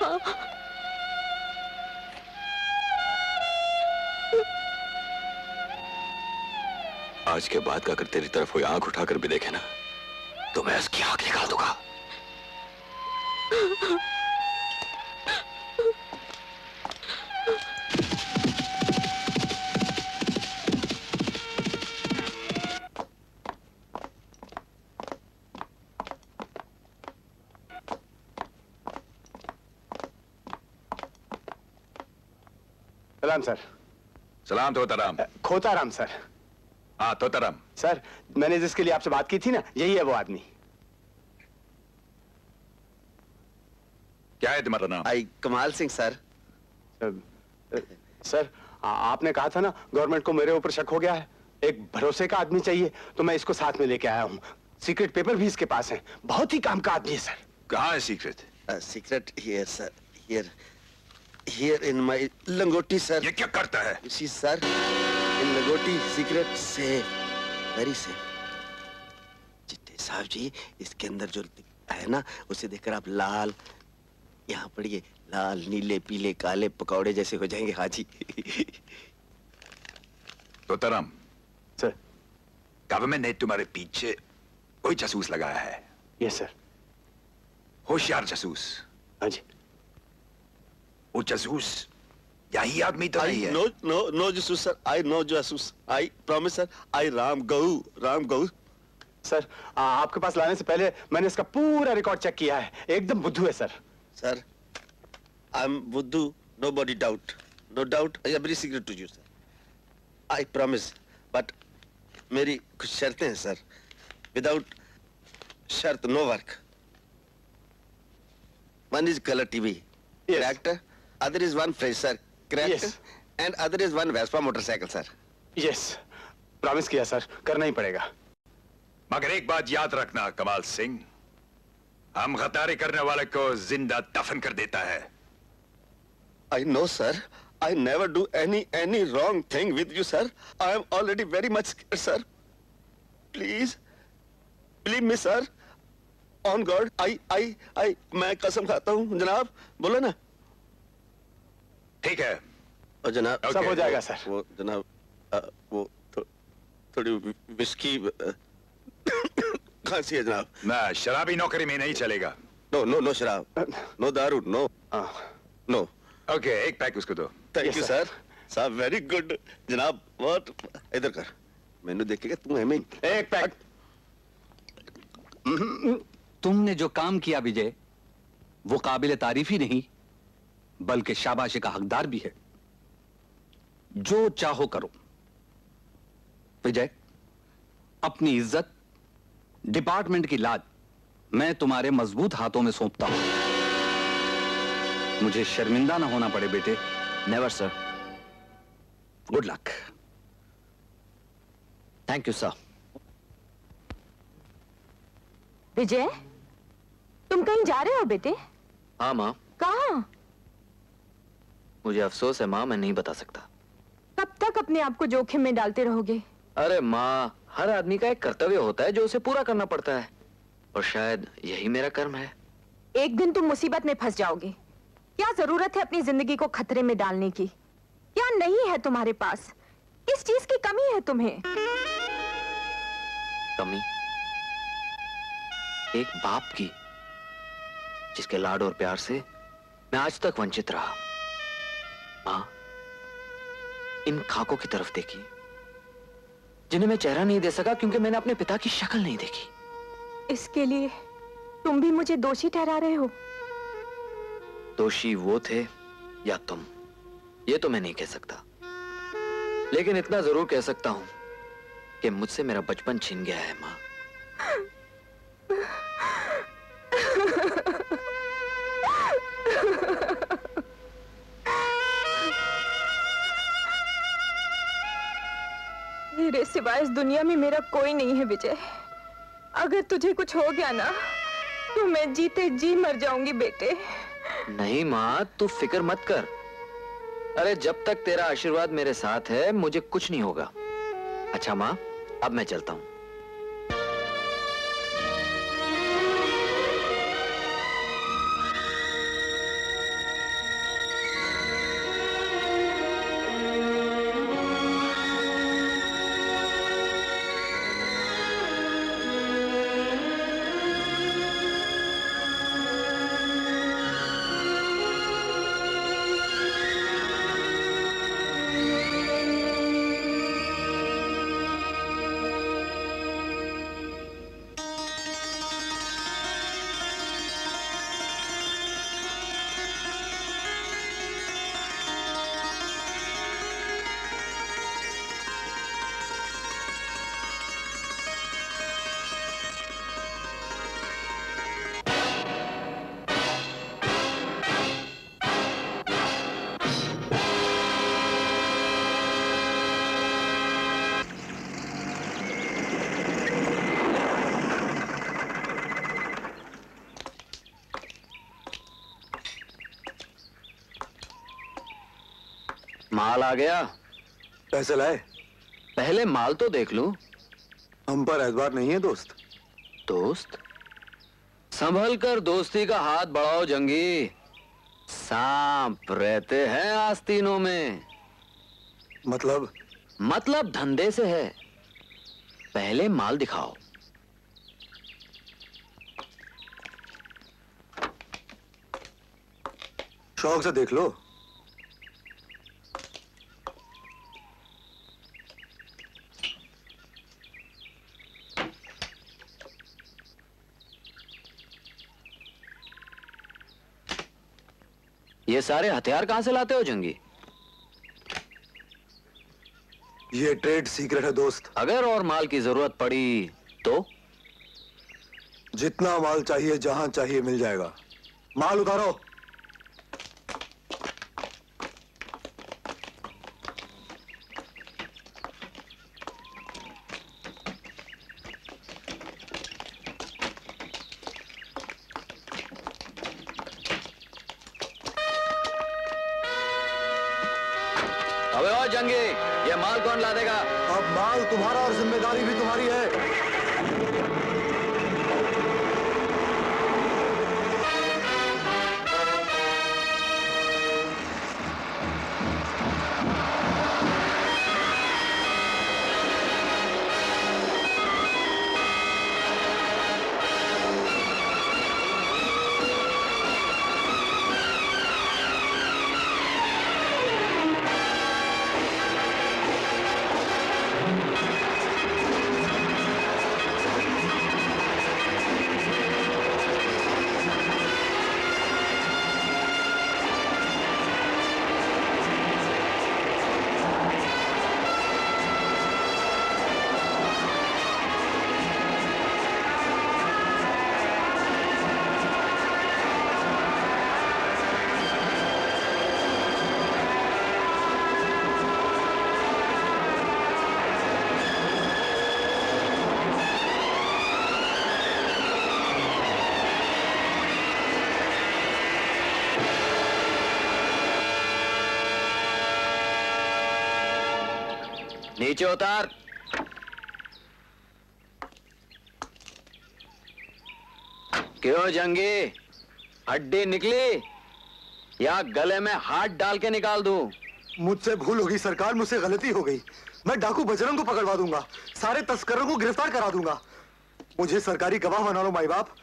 हाँ। आज के बाद का अगर तेरी तरफ कोई आंख उठाकर भी देखे ना, तो मैं उसकी आंख निकाल दूंगा। सलाम सर। सलाम तोताराम। खोताराम सर। हाँ तोताराम। सर, मैंने जिसके लिए आपसे बात की थी ना, यही है वो आदमी। क्या है तुम्हारा नाम? कमाल सिंह सर। सर, आपने कहा था ना गवर्नमेंट को मेरे ऊपर शक हो गया है, एक भरोसे का आदमी चाहिए, तो मैं इसको साथ में लेके आया हूँ। सीक्रेट पेपर भी इसके पास है, बहुत ही काम का आदमी है सर। कहाँ है secret? Secret here sir, here in my लंगोटी सर। ये क्या करता है? सी सर, इन लंगोटी सीक्रेट सेफ, वेरी सेफ। चिट्टे साहब जी, इसके अंदर जो है ना, उसे देखकर आप लाल, यहाँ पढ़िए, लाल नीले पीले काले पकौड़े जैसे हो जाएंगे हाजी। तोताराम सर। गवर्नमेंट ने तुम्हारे पीछे कोई जासूस लगाया है? Yes sir. होशियार जासूस। हाँ जी। वो जासूस यही आदमी तो नहीं है। नो नो नो जासूस सर, आई नो जासूस, आई प्रॉमिस सर, आई राम गऊ। सर आपके पास लाने से पहले मैंने इसका पूरा रिकॉर्ड चेक किया है, एकदम बुद्धू है सर। सर आई एम बुद्धू, nobody doubt, no doubt, I am very secret to you sir, I promise, but मेरी कुछ शर्तें हैं सर, without शर्त no work. One is color TV, Yes. correct? Other is one fresh sir, correct? Yes. And other is one Vespa motorcycle sir. Yes, promise किया sir, करना ही पड़ेगा। मगर एक बात याद रखना कमाल सिंह, हम गद्दारी करने वाले को जिंदा दफन कर देता है। I know sir, I never do any wrong thing with you sir. I am already very much scared sir. Please, believe me sir. On God, I मैं कसम खाता हूँ जनाब, बोलो ना। ठीक है। और जनाब Okay. सब हो जाएगा सर। वो जनाब वो थोड़ी विस्की खांसी है जनाब। ना, शराबी नौकरी में नहीं चलेगा। नो शराब, नो दारू, नो। ओके, एक पैक उसको दो। Thank Yes, you sir. Sir, साहब वेरी गुड जनाब। बहुत इधर कर, मैंने देखेगा तू है में एक पैक। तुमने जो काम किया विजय, वो काबिल तारीफ ही नहीं बल्कि शाबाशी का हकदार भी है। जो चाहो करो विजय, अपनी इज्जत, डिपार्टमेंट की लाज मैं तुम्हारे मजबूत हाथों में सौंपता हूं। मुझे शर्मिंदा ना होना पड़े बेटे। Never sir. Good luck. Thank you sir. Vijay, तुम कहीं जा रहे हो बेटे? हाँ माँ, कहाँ? मुझे अफसोस है माँ, मैं नहीं बता सकता। कब तक अपने आप को जोखिम में डालते रहोगे? अरे माँ, हर आदमी का एक कर्तव्य होता है जो उसे पूरा करना पड़ता है, और शायद यही मेरा कर्म है। एक दिन तुम मुसीबत में फंस जाओगे। क्या जरूरत है अपनी जिंदगी को खतरे में डालने की? क्या नहीं है तुम्हारे पास? किस चीज की कमी है तुम्हें? कमी एक बाप की, जिसके लाड और प्यार से मैं आज तक वंचित रहा। माँ, इन खाकों की तरफ देखी जिन्हें मैं चेहरा नहीं दे सका क्योंकि मैंने अपने पिता की शक्ल नहीं देखी। इसके लिए तुम भी मुझे दोषी ठहरा रहे हो? दोषी वो थे या तुम, ये तो मैं नहीं कह सकता, लेकिन इतना जरूर कह सकता हूं कि मुझसे मेरा बचपन छीन गया है माँ। मेरे सिवाय इस दुनिया में मेरा कोई नहीं है विजय। अगर तुझे कुछ हो गया ना तो मैं जीते जी मर जाऊंगी बेटे। नहीं माँ, तू फिक्र मत कर। अरे जब तक तेरा आशीर्वाद मेरे साथ है मुझे कुछ नहीं होगा। अच्छा माँ, अब मैं चलता हूँ। माल आ गया। पैसे लाए? पहले माल तो देख लूं। हम पर एतबार नहीं है दोस्त। दोस्त? संभल कर दोस्ती का हाथ बढ़ाओ जंगी। सांप रहते हैं आस्तीनों में। मतलब धंधे से है। पहले माल दिखाओ। शौक से देख लो। ये सारे हथियार कहां से लाते हो जंगी? ये ट्रेड सीक्रेट है दोस्त। अगर और माल की जरूरत पड़ी तो? जितना माल चाहिए जहां चाहिए मिल जाएगा। माल उतारो। अबे ओ जंगी, ये माल कौन ला देगा? अब माल तुम्हारा और जिम्मेदारी भी तुम्हारी है। नीचे उतार। क्यों जंगी, हड्डी निकली या गले में हाथ डाल के निकाल दूं? मुझसे भूल होगी सरकार, मुझसे गलती हो गई। मैं डाकू बजरंग को पकड़वा दूंगा, सारे तस्करों को गिरफ्तार करा दूंगा। मुझे सरकारी गवाह बना लो माई बाप।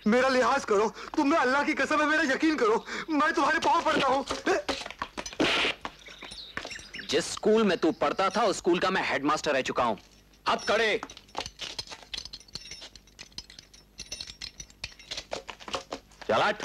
मेरा लिहाज करो, तुम में अल्लाह की कसम है, मेरा यकीन करो, मैं तुम्हारे पांव पड़ता हूं। जिस स्कूल में तू पढ़ता था उस स्कूल का मैं हेडमास्टर रह चुका हूं। हाथ खड़े। चल हट।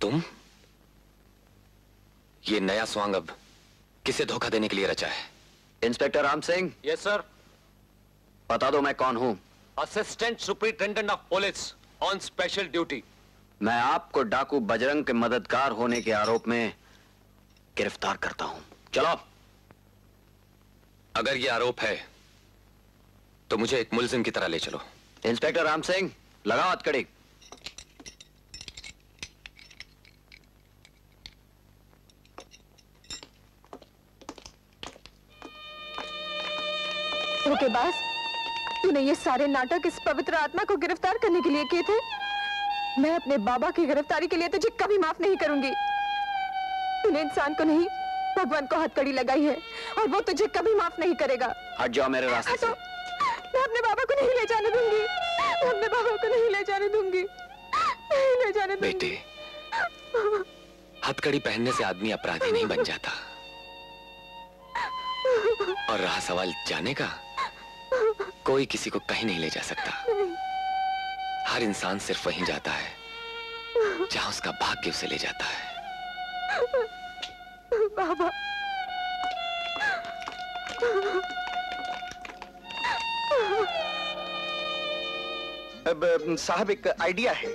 तुम? ये नया स्वांग अब किसे धोखा देने के लिए रचा है? Inspector Ram Singh. Yes sir. बता दो मैं कौन हूं। Assistant superintendent of police on special duty. मैं आपको डाकू बजरंग के मददगार होने के आरोप में गिरफ्तार करता हूं। चलो। अगर ये आरोप है तो मुझे एक मुलजिम की तरह ले चलो। इंस्पेक्टर राम सिंह, लगाओ हथकड़ी। धोखेबाज, तूने ये सारे नाटक इस पवित्र आत्मा को गिरफ्तार करने के लिए किए थे। मैं अपने बाबा की गिरफ्तारी के लिए तुझे कभी माफ नहीं करूंगी। तूने इंसान को नहीं, भगवान को हथकड़ी लगाई है और वो तुझे कभी माफ नहीं करेगा। हट जाओ मेरे रास्ते से। मैं अपने बाबा को नहीं ले जाने दूंगी। मैं अपने बाबा को नहीं ले जाने दूंगी। नहीं ले जाने दूंगी। बेटे, हथकड़ी पहनने से आदमी अपराधी नहीं बन जाता। और रहा सवाल जाने का, कोई किसी को कहीं नहीं ले जा सकता। हर इंसान सिर्फ वहीं जाता है जहां उसका भाग्य उसे ले जाता है। बाबा, अब साहब एक आइडिया है।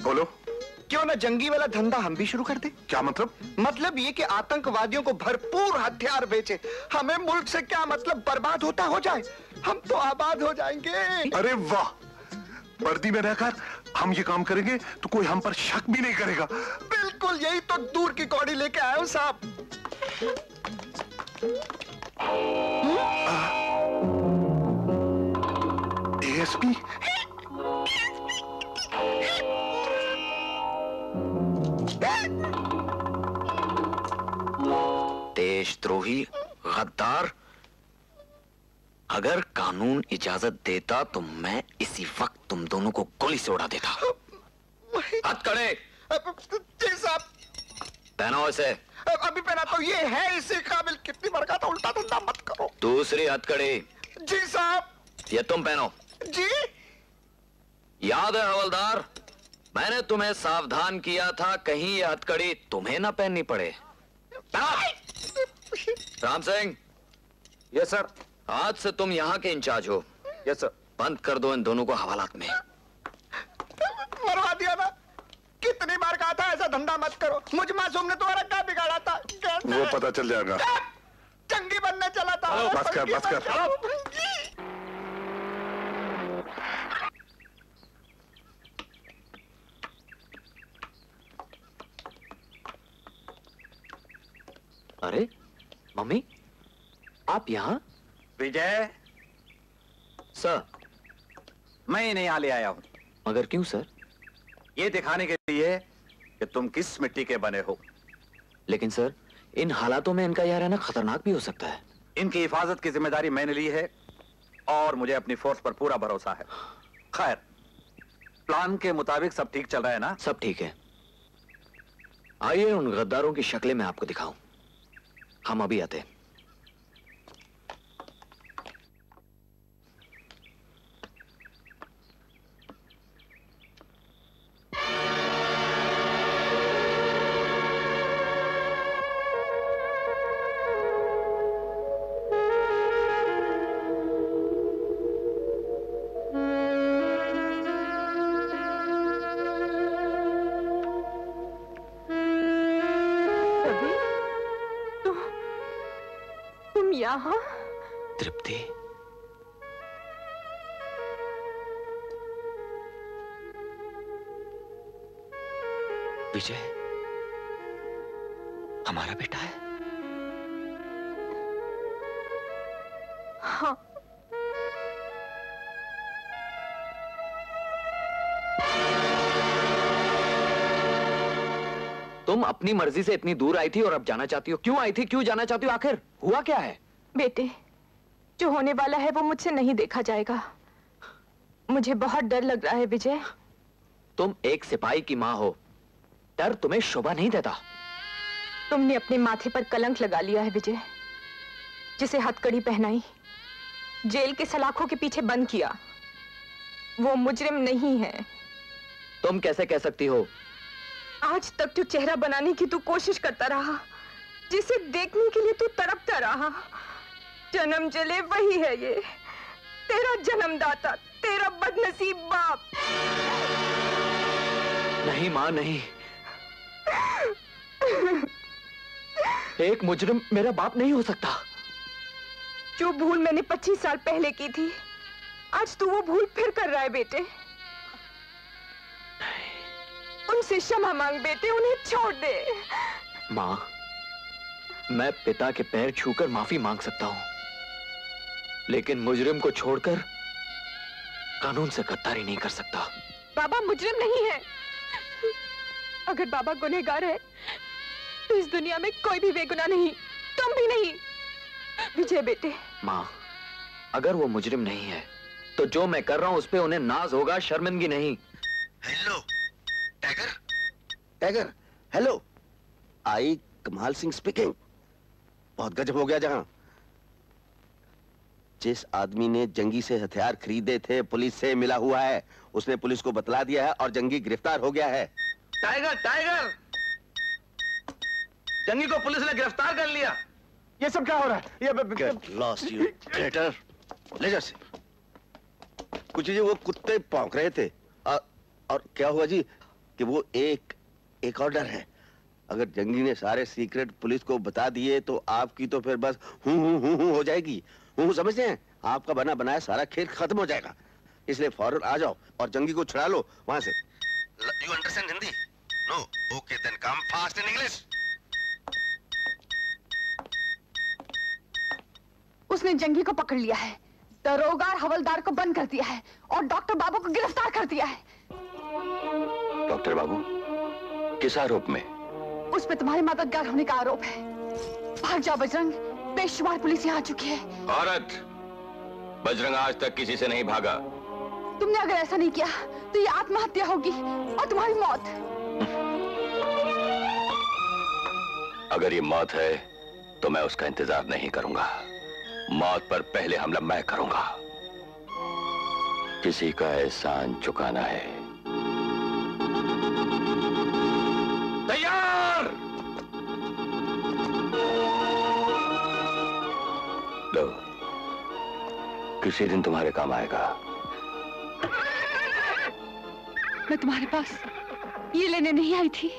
बोलो। क्यों ना जंगी वाला धंधा हम भी शुरू कर दें? क्या मतलब? मतलब ये कि आतंकवादियों को भरपूर हथियार बेचे। हमें मुल्क से क्या मतलब, बर्बाद होता हो जाए, हम तो आबाद हो जाएंगे। अरे वाह, वर्दी में रहकर हम ये काम करेंगे तो कोई हम पर शक भी नहीं करेगा। बिल्कुल, यही तो दूर की कौड़ी लेके आया हूं साहब। एएसपी? देशद्रोही, गद्दार। अगर कानून इजाजत देता तो मैं इसी वक्त तुम दोनों को गोली से उड़ा देता। हथकड़े। जी साहब। पहनाओ इसे। अभी पहना तो ये है इसी काबिल, कितनी बार कहा था उल्टा धंधा मत करो। दूसरी हथकड़ी। जी साहब। ये तुम पहनो। जी। याद है हवलदार, मैंने तुम्हें सावधान किया था कहीं ये हथकड़ी तुम्हें ना पहननी पड़े। राम सिंह। Yes sir. आज से तुम यहाँ के इंचार्ज हो। Yes sir. बंद कर दो इन दोनों को हवालात में। मरवा दिया ना, कितनी बार कहा था ऐसा धंधा मत करो। मुझ मासूम ने तुम्हारा क्या बिगाड़ा था? वो पता चल जाएगा। जंगी बनने चला था। बस कर, बस कर। अरे मम्मी, आप यहाँ? विजय, सर। मैं इन्हें यहाँ ले आया हूँ मगर क्यों सर? ये दिखाने के लिए कि तुम किस मिट्टी के बने हो। लेकिन सर, इन हालातों में इनका यहाँ रहना खतरनाक भी हो सकता है। इनकी हिफाजत की जिम्मेदारी मैंने ली है और मुझे अपनी फोर्स पर पूरा भरोसा है। खैर, प्लान के मुताबिक सब ठीक चल रहा है ना? सब ठीक है। आइए उन गद्दारों की शक्लें मैं आपको दिखाऊं। हम अभी आते हैं। यहाँ? तृप्ति, विजय हमारा बेटा है? हाँ। तुम अपनी मर्जी से इतनी दूर आई थी और अब जाना चाहती हो। क्यों आई थी, क्यों जाना चाहती हो? आखिर हुआ क्या है? बेटे, जो होने वाला है वो मुझसे नहीं देखा जाएगा। मुझे बहुत डर लग रहा है विजय। तुम एक सिपाही की माँ हो, डर तुम्हें शोभा नहीं देता। तुमने अपने माथे पर कलंक लगा लिया है विजय। जिसे हथकड़ी पहनाई, जेल के सलाखों के पीछे बंद किया, वो मुजरिम नहीं है। तुम कैसे कह सकती हो? आज तक जो चेहरा बनाने की तू कोशिश करता रहा, जिसे देखने के लिए तू तड़पता रहा, जन्म जले वही है ये। तेरा जन्मदाता, तेरा बदनसीब बाप। नहीं माँ, नहीं। एक मुजरिम मेरा बाप नहीं हो सकता। जो भूल मैंने 25 साल पहले की थी, आज तू वो भूल फिर कर रहा है बेटे। उनसे क्षमा मांग बेटे, उन्हें छोड़ दे। माँ, मैं पिता के पैर छूकर माफी मांग सकता हूँ, लेकिन मुजरिम को छोड़कर कानून से गद्दारी नहीं कर सकता। बाबा मुजरिम नहीं है। अगर बाबा गुनहगार है तो इस दुनिया में कोई भी बेगुनाह नहीं, तुम भी नहीं। विजय बेटे। माँ, अगर वो मुजरिम नहीं है तो जो मैं कर रहा हूँ उस पे उन्हें नाज होगा, शर्मिंदगी नहीं। Hello tiger. Tiger, hello. I Kamal Singh speaking. बहुत गजब हो गया। जहां जिस आदमी ने जंगी से हथियार खरीदे थे पुलिस से मिला हुआ है, उसने पुलिस को बतला दिया है और जंगी गिरफ्तार हो गया है। टाइगर, टाइगर, जंगी को पुलिस ने गिरफ्तार कर लिया। ये सब क्या हो रहा है? Get lost, you traitor. ले जा से। कुछ जी वो कुत्ते भौंक रहे थे और क्या हुआ जी कि वो एक ऑर्डर है। अगर जंगी ने सारे सीक्रेट पुलिस को बता दिए तो आपकी तो फिर बस हूं हो जाएगी। हूं समझते हैं? आपका बना बनाया सारा खेल खत्म हो जाएगा। इसलिए फौरन आ जाओ और जंगी को छुड़ा लो वहां से। You understand Hindi? No. Okay, then come fast in English. उसने जंगी को पकड़ लिया है, दरोगा और हवलदार को बंद कर दिया है और डॉक्टर बाबू को गिरफ्तार कर दिया है। डॉक्टर बाबू किस आरोप में? उस पे तुम्हारे मददगार होने का आरोप है। भाग जाओ बजरंग, बेशुमार पुलिस यहाँ आ चुकी है। औरत, बजरंग आज तक किसी से नहीं भागा। तुमने अगर ऐसा नहीं किया तो ये आत्महत्या होगी और तुम्हारी मौत। अगर ये मौत है तो मैं उसका इंतजार नहीं करूंगा। मौत पर पहले हमला मैं करूंगा। किसी का एहसान चुकाना है। तैयार? लो, किसी दिन तुम्हारे काम आएगा। मैं तुम्हारे पास ये लेने नहीं आई थी।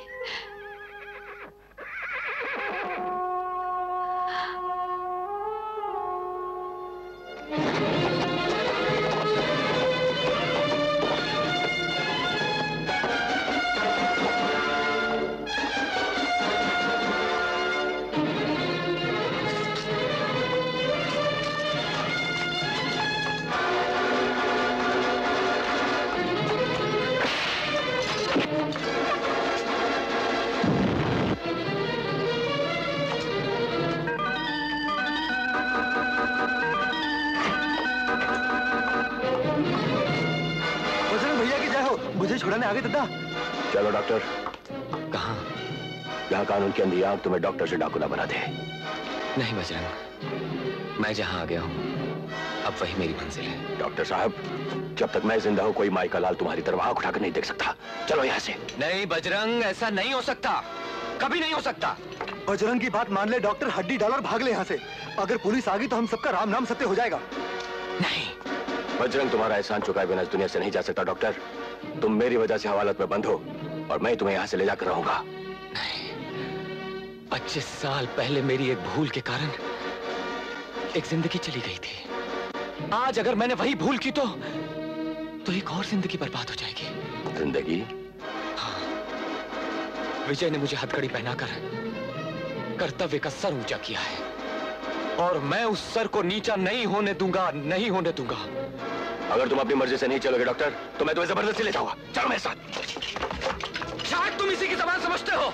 मुझे छुड़ाने आ गए दादा। चलो डॉक्टर। कहाँ? यहाँ कानून की अंधी आंख तुम्हें डॉक्टर से डाकू ना बना दे। नहीं बजरंग, मैं जहाँ आ गया हूँ अब वही मेरी मंजिल है। डॉक्टर साहब, जब तक मैं जिंदा हूँ कोई माई का लाल तुम्हारी तरफ आंख उठाकर नहीं देख सकता। चलो यहाँ से। नहीं बजरंग, ऐसा नहीं हो सकता, कभी नहीं हो सकता। बजरंग की बात मान ले डॉक्टर, हड्डी डाल और भाग ले यहाँ से। अगर पुलिस आ गई तो हम सबका राम नाम सत्य हो जाएगा। नहीं बजरंग, तुम्हारा एहसान चुकाए बिना इस दुनिया से नहीं जा सकता। डॉक्टर, तुम मेरी वजह से हवालत में बंद हो और मैं तुम्हें यहाँ से ले जाकर रहूंगा। नहीं, 25 साल पहले मेरी एक भूल के कारण एक जिंदगी चली गई थी। आज अगर मैंने वही भूल की तो एक और जिंदगी बर्बाद हो जाएगी। जिंदगी? हाँ, विजय ने मुझे हथकड़ी पहनाकर कर्तव्य का सर ऊंचा किया है और मैं उस सर को नीचा नहीं होने दूंगा, नहीं होने दूंगा। अगर तुम अपनी मर्जी से नहीं चलोगे डॉक्टर तो मैं तुम्हें जबरदस्ती ले जाऊंगा। चलो मेरे साथ। शायद तुम इसी की जबान समझते हो।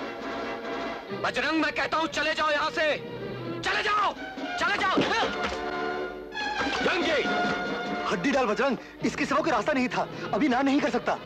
बजरंग, मैं कहता हूं चले जाओ यहां से, चले जाओ, चले जाओ। जंगी, हड्डी डाल बजरंग, इसके सिवा कोई रास्ता नहीं था। अभी ना नहीं कर सकता।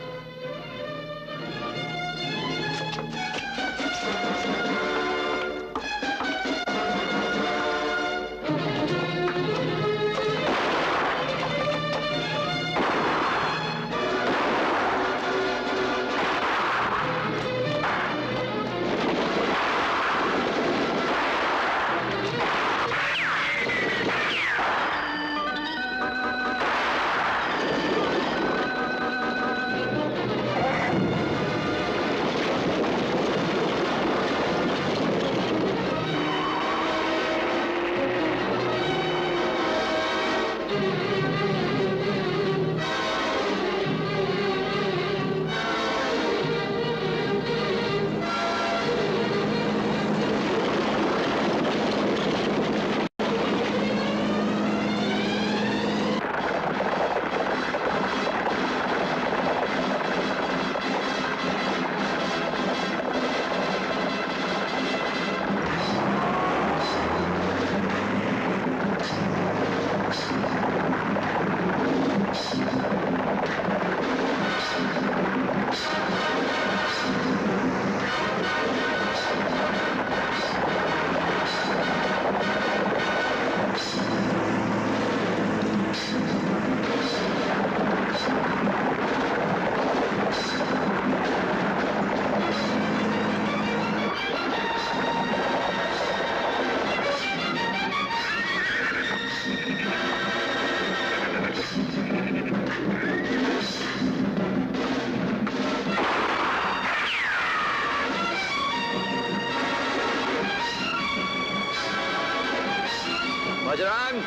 बजरंग,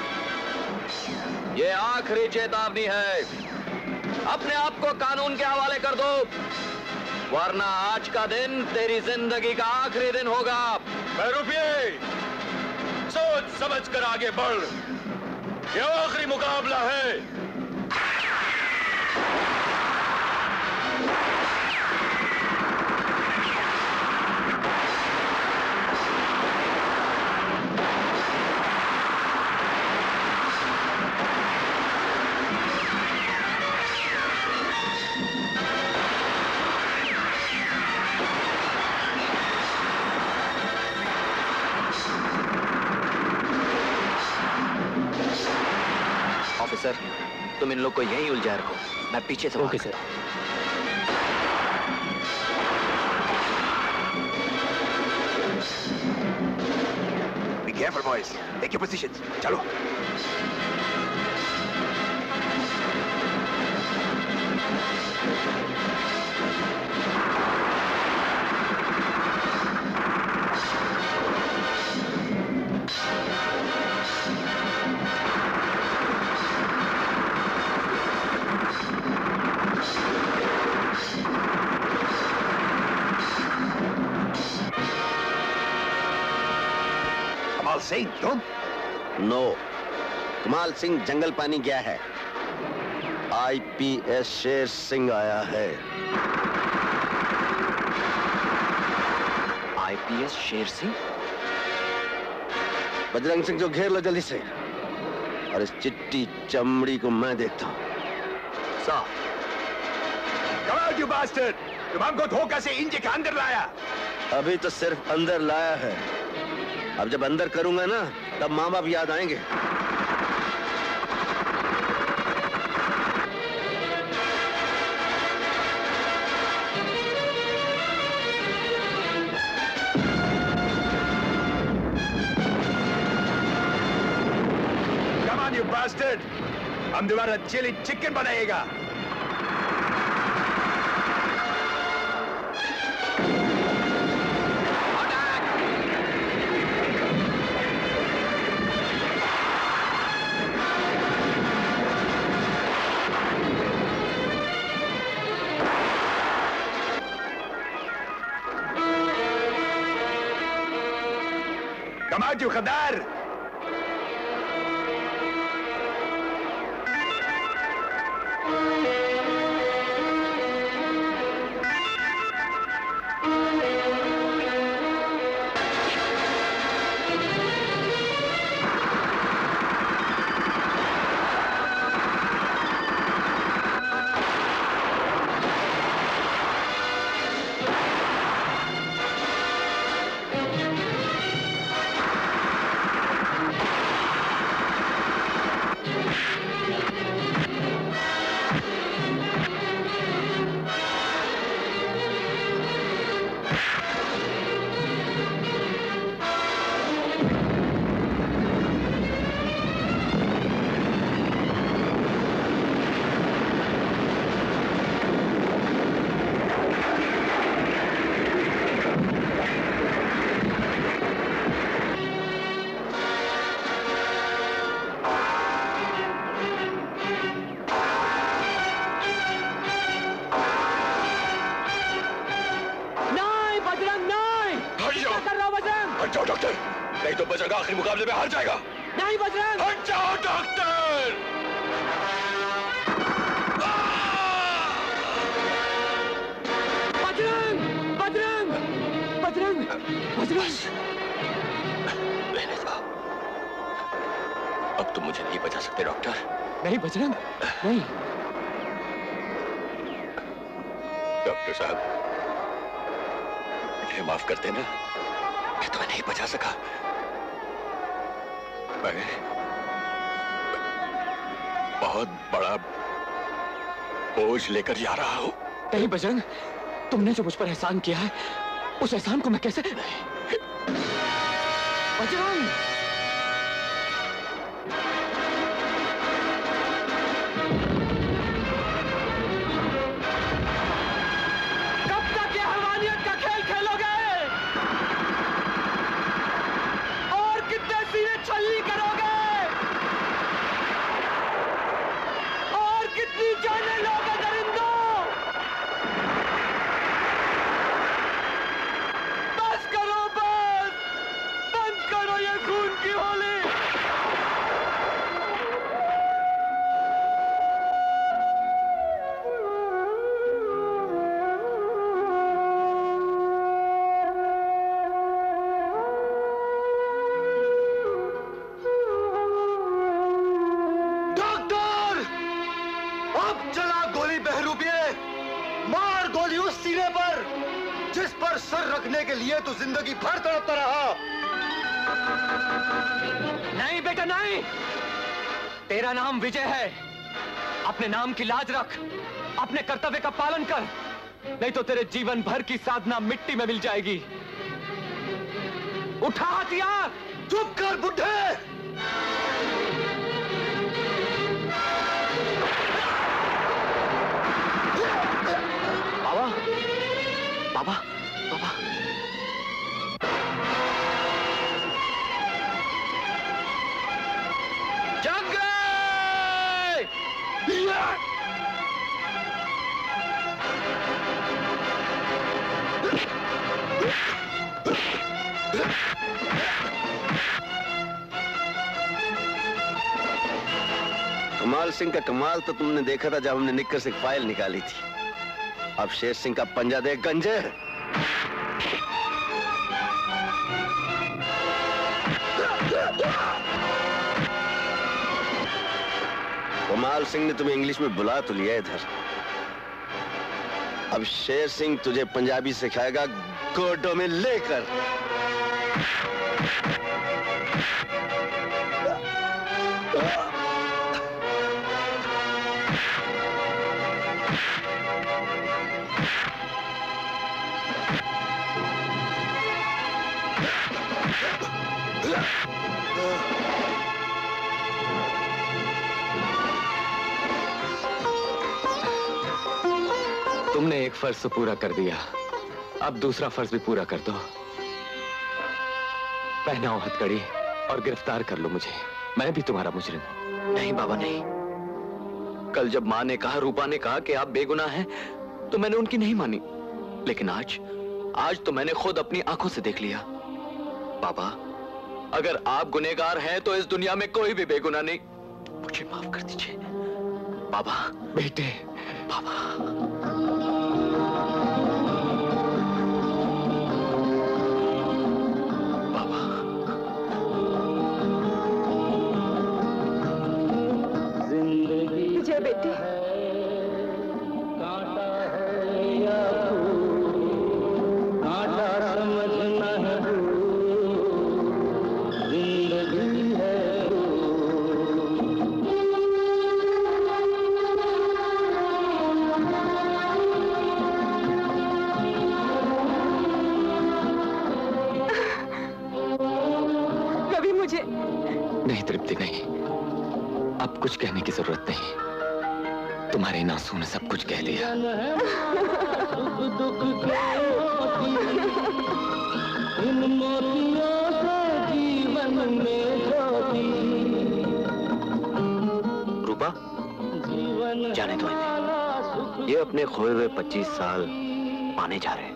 ये आखिरी चेतावनी है। अपने आप को कानून के हवाले कर दो, वरना आज का दिन तेरी जिंदगी का आखिरी दिन होगा। रुपये, सोच समझ कर आगे बढ़। ये आखिरी मुकाबला है। सर, तुम इन लोग को यहीं उलझाए रखो, मैं पीछे से okay sir. Be careful, boys. Take your positions. चलो। कमाल सिंह, तुम? नो, कमाल सिंह जंगल पानी गया है। आईपीएस शेर सिंह आया है। आईपीएस शेर सिंह? बजरंग सिंह को घेर लो जल्दी से, और इस चिट्टी चमड़ी को मैं देखता हूँ। Come out, you bastard! तुम हमको धोखा से इंजे के अंदर लाया। अभी तो सिर्फ अंदर लाया है, अब जब अंदर करूंगा ना, तब माँ बाप याद आएंगे। Come on, you bastard! हम दोबारा चिली चिकन बनाएगा। Come out, you खदार! हट जाओ डॉक्टर, नहीं तो बजरंग आखिरी मुकाबले में हार जाएगा। नहीं बजरंग! हट जाओ डॉक्टर! बजरंग! बजरंग! बजरंग! बजरंग! रहने दो, अब तुम मुझे नहीं बचा सकते डॉक्टर। नहीं बजरंग, नहीं। डॉक्टर साहब, मुझे माफ कर देना, मैं तुम्हें नहीं बचा सका। मैं बहुत बड़ा बोझ लेकर जा रहा हूं। नहीं बजरंग, तुमने जो मुझ पर एहसान किया है, उस एहसान को मैं कैसे... बजरंग! कब तक ये हैवानियत का खेल खेलोगे? और कितने सीने छल्ली करोगे? और कितनी जानें लोगे दरिंदों? बस करो, बस! बंद करो ये खून की होली! डॉक्टर! अब चला गोली बहरूपिए! मार गोली उस सीने पर जिस पर सर रखने के लिए तू जिंदगी भर तड़पता रहा। नहीं बेटा नहीं! तेरा नाम विजय है। अपने नाम की लाज रख, अपने कर्तव्य का पालन कर, नहीं तो तेरे जीवन भर की साधना मिट्टी में मिल जाएगी। उठा हथियार। चुप कर बुड्ढे। बाबा, बाबा, बाबा। जंग कमाल सिंह का कमाल तो तुमने देखा था जब हमने निक्कर से फाइल निकाली थी। अब शेर सिंह का पंजा देख गंजे। कमाल सिंह ने तुम्हें इंग्लिश में बुला तो लिया इधर। अब शेर सिंह तुझे पंजाबी सिखाएगा गोडों में लेकर। तुमने एक फर्ज तो पूरा कर दिया, अब दूसरा फर्ज भी पूरा कर दो। पहनाओ हथकड़ी और गिरफ्तार कर लो मुझे। मैं भी तुम्हारा मुजरिम हूं। नहीं बाबा नहीं। कल जब माँ ने कहा, रूपा ने कहा कि आप बेगुनाह हैं, तो मैंने उनकी नहीं मानी। लेकिन आज तो मैंने खुद अपनी आंखों से देख लिया। बाबा, अगर आप गुनहगार हैं तो इस दुनिया में कोई भी बेगुनाह नहीं। मुझे माफ कर दीजिए बाबा। बेटे, बाबा। विजय बेटे, रवि मुझे नहीं तृप्ति नहीं, अब कुछ कहने की जरूरत नहीं। तुम्हारे इन आंसू ने सब कुछ कह दिया। रूपा, जाने दो इन्हें। ये अपने खोए हुए 25 साल पाने जा रहे हैं।